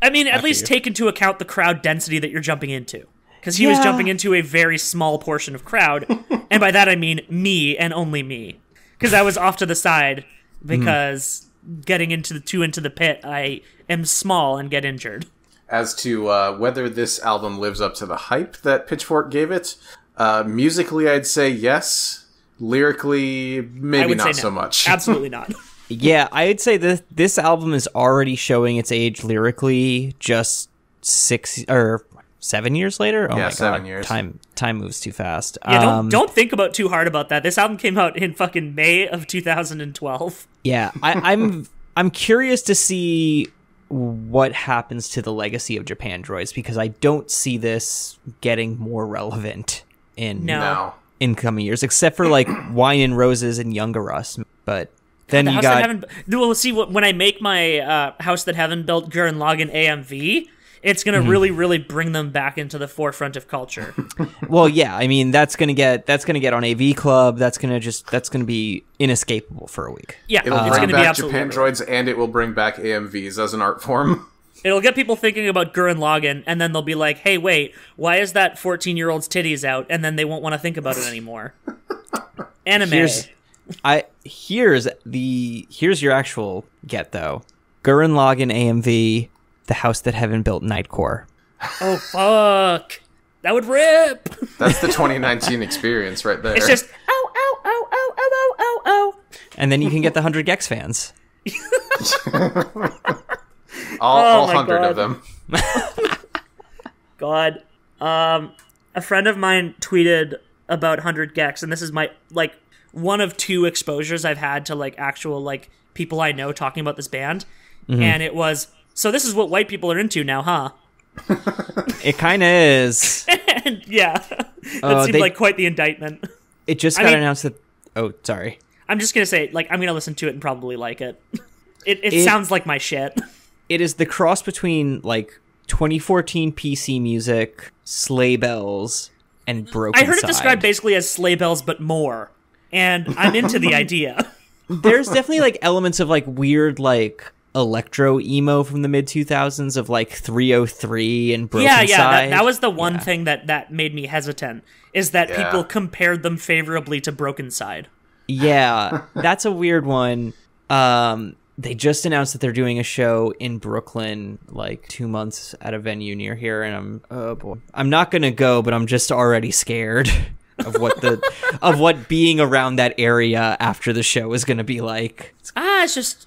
I mean, at least take into account the crowd density that you're jumping into. Because he was jumping into a very small portion of crowd. And by that I mean me and only me. Because I was off to the side because getting into the pit, I am small and get injured. As to whether this album lives up to the hype that Pitchfork gave it, musically I'd say yes. Lyrically, maybe not so much. Absolutely not. Yeah, I'd say this album is already showing its age lyrically just 7 years later. Oh yeah, my 7 God. years. Time moves too fast. Yeah, don't think about too hard about that. This album came out in fucking May of 2012. Yeah, I'm curious to see what happens to the legacy of Japandroids, because I don't see this getting more relevant in incoming years, except for like Wine and Roses and Younger Us. But then you got... Well, see, when I make my House That Heaven Built Gurren Lagann AMV, it's going to really, really bring them back into the forefront of culture. Well, yeah, I mean, that's gonna get on AV Club. That's gonna be inescapable for a week. Yeah, It'll it's bring going to be back absolutely Japandroids, and it will bring back AMVs as an art form. It'll get people thinking about Gurren Lagann, and then they'll be like, hey, wait, why is that 14-year-old's titties out? And then they won't want to think about it anymore. Anime. Here's your actual get, though. Gurren Lagann AMV, The House That Heaven Built Nightcore. Oh, fuck. That would rip. That's the 2019 experience right there. It's just, ow, ow, ow, ow, ow, ow, ow, ow. And then you can get the 100 Gex fans. all 100 of them. God. A friend of mine tweeted about 100 Gex, and this is my, like, one of two exposures I've had to, like, actual, like, people I know talking about this band. Mm-hmm. And it was, so this is what white people are into now, huh? It kind of is. And, yeah. That seemed like quite the indictment. It just got announced that... Oh, sorry. I'm just going to say, like, I'm going to listen to it and probably like it. It sounds like my shit. It is the cross between, like, 2014 PC music, Sleigh Bells, and Broken I heard it Side. described basically as Sleigh Bells, but more. And I'm into the idea. There's definitely, like, elements of, like, weird, like, electro emo from the mid-2000s of, like, 303 and Broken Side. Yeah, that was the one thing that made me hesitant, is that people compared them favorably to Broken Side. Yeah, that's a weird one. They just announced that they're doing a show in Brooklyn, like 2 months at a venue near here, and I'm not gonna go, but I'm just already scared of what being around that area after the show is gonna be like. It's just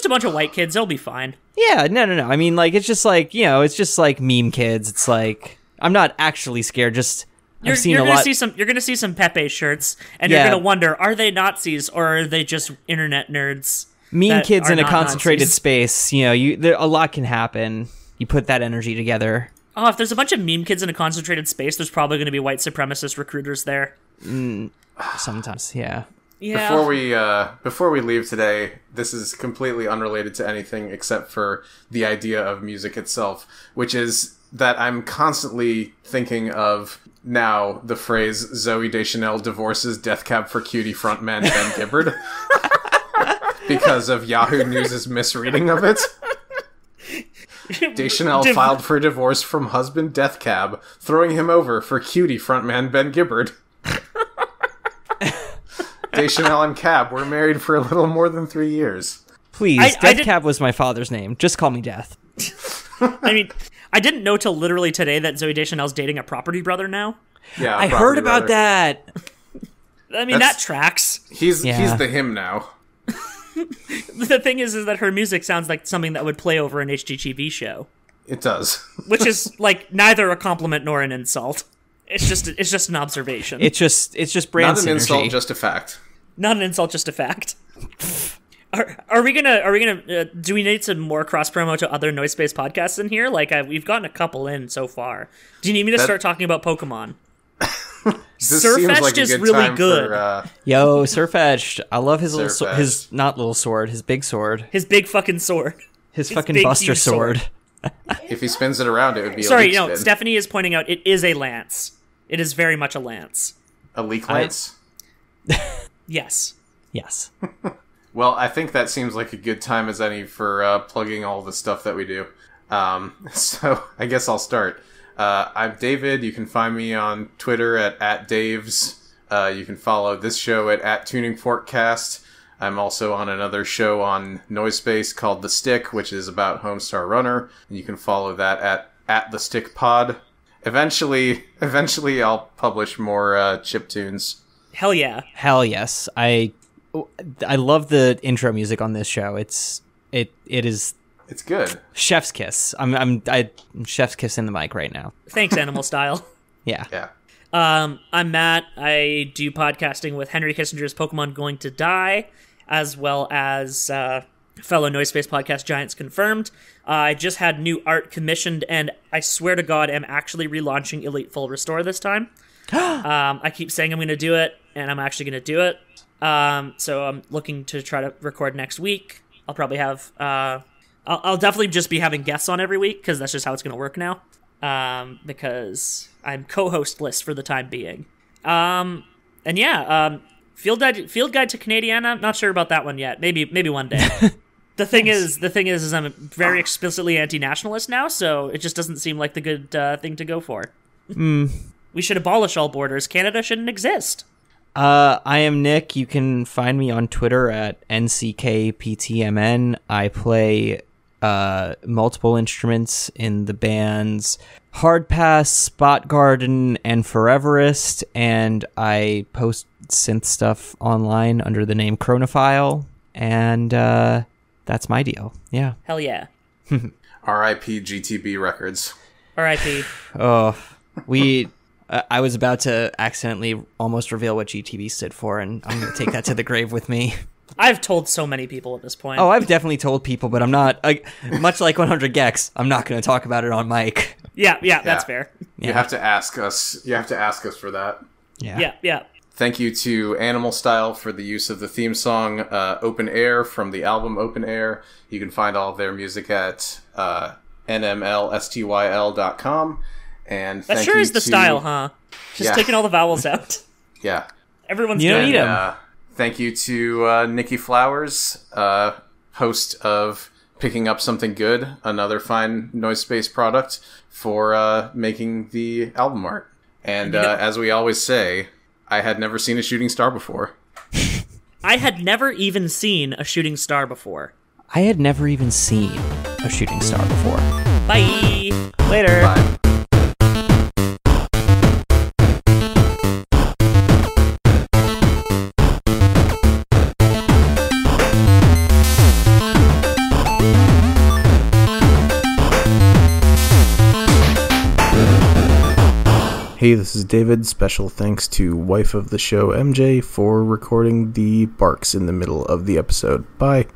a bunch of white kids. They'll be fine. Yeah, no. I mean, like, it's just like, you know, it's just like meme kids. It's like, I'm not actually scared. Just you're gonna see some Pepe shirts, and you're gonna wonder, are they Nazis or are they just internet nerds? Meme kids in a concentrated space. You know, a lot can happen. You put that energy together. Oh, if there's a bunch of meme kids in a concentrated space, there's probably going to be white supremacist recruiters there. Sometimes, yeah. Yeah. Before we leave today, this is completely unrelated to anything except for the idea of music itself, which is that I'm constantly thinking of now the phrase Zooey Deschanel divorces Death Cab for Cutie frontman Ben Gibbard because of Yahoo News' misreading of it. Deschanel filed for divorce from husband Death Cab, throwing him over for Cutie frontman Ben Gibbard. Deschanel and Cab were married for a little more than 3 years. Please, Death Cab was my father's name. Just call me Death. I mean, I didn't know till literally today that Zooey Deschanel's dating a property brother now. Yeah, I heard about that. I mean, that tracks. He's the him now. The thing is that her music sounds like something that would play over an HGTV show. It does. Which is like neither a compliment nor an insult. It's just an observation. It's just brand synergy. Not an insult, just a fact. Not an insult, just a fact. Are we gonna do we need some more cross promo to other noise space podcasts in here? Like we've gotten a couple in so far. Do you need me to start talking about Pokemon? Surfetched is really good. Yo, Surfetched. I love his his not little sword, his big sword. His big fucking sword. His fucking Buster sword. If he spins it around, it would be Sorry, a leak spin. Stephanie is pointing out it is a lance. It is very much a lance. A leak lance? Yes. Yes. Well, I think that seems like a good time as any for plugging all the stuff that we do. So I guess I'll start. I'm David. You can find me on Twitter at Daves. You can follow this show at TuningForkcast. I'm also on another show on Noisepace called The Stick, which is about Homestar Runner. And you can follow that at The Stick Pod. Eventually I'll publish more chiptunes. Hell yeah. Hell yes. I love the intro music on this show. It is. It's good. Chef's kiss. I'm chef's kiss in the mic right now. Thanks, Animal Style. Yeah. Yeah. I'm Matt. I do podcasting with Henry Kissinger's Pokemon Going to Die, as well as fellow Noise Space podcast Giants Confirmed. I just had new art commissioned, and I swear to God, I'm actually relaunching Elite Full Restore this time. I keep saying I'm going to do it, and I'm actually going to do it. So I'm looking to try to record next week. I'll probably have... I'll definitely just be having guests on every week, because that's just how it's going to work now. Because I'm co-hostless for the time being. And yeah, Field Guide to Canadiana. Not sure about that one yet. Maybe one day. The thing is I'm very explicitly anti-nationalist now, so it just doesn't seem like the good thing to go for. We should abolish all borders. Canada shouldn't exist. I am Nick. You can find me on Twitter at NCKPTMN. I play multiple instruments in the bands Hard Pass, Spot Garden, and For Everest, and I post synth stuff online under the name Chronophile, and that's my deal. Yeah. Hell yeah. R.I.P. GTB Records. R.I.P. Oh, I was about to accidentally almost reveal what GTB stood for, and I'm going to take that to the grave with me. I've told so many people at this point. Oh, I've definitely told people, but I'm not, much like 100 Gex, I'm not going to talk about it on mic. Yeah, that's fair. Yeah. You have to ask us. You have to ask us for that. Yeah. Thank you to Animal Style for the use of the theme song Open Air from the album Open Air. You can find all of their music at nmlstyl.com. And that sure is the style, huh? Just taking all the vowels out. Yeah. Everyone's doing it. Thank you to Nikki Flowers, host of Picking Up Something Good, another fine Noise Space product, for making the album art. And as we always say, I had never seen a shooting star before. I had never even seen a shooting star before. I had never even seen a shooting star before. Bye. Later. Bye. Hey, this is David. Special thanks to wife of the show, MJ, for recording the barks in the middle of the episode. Bye.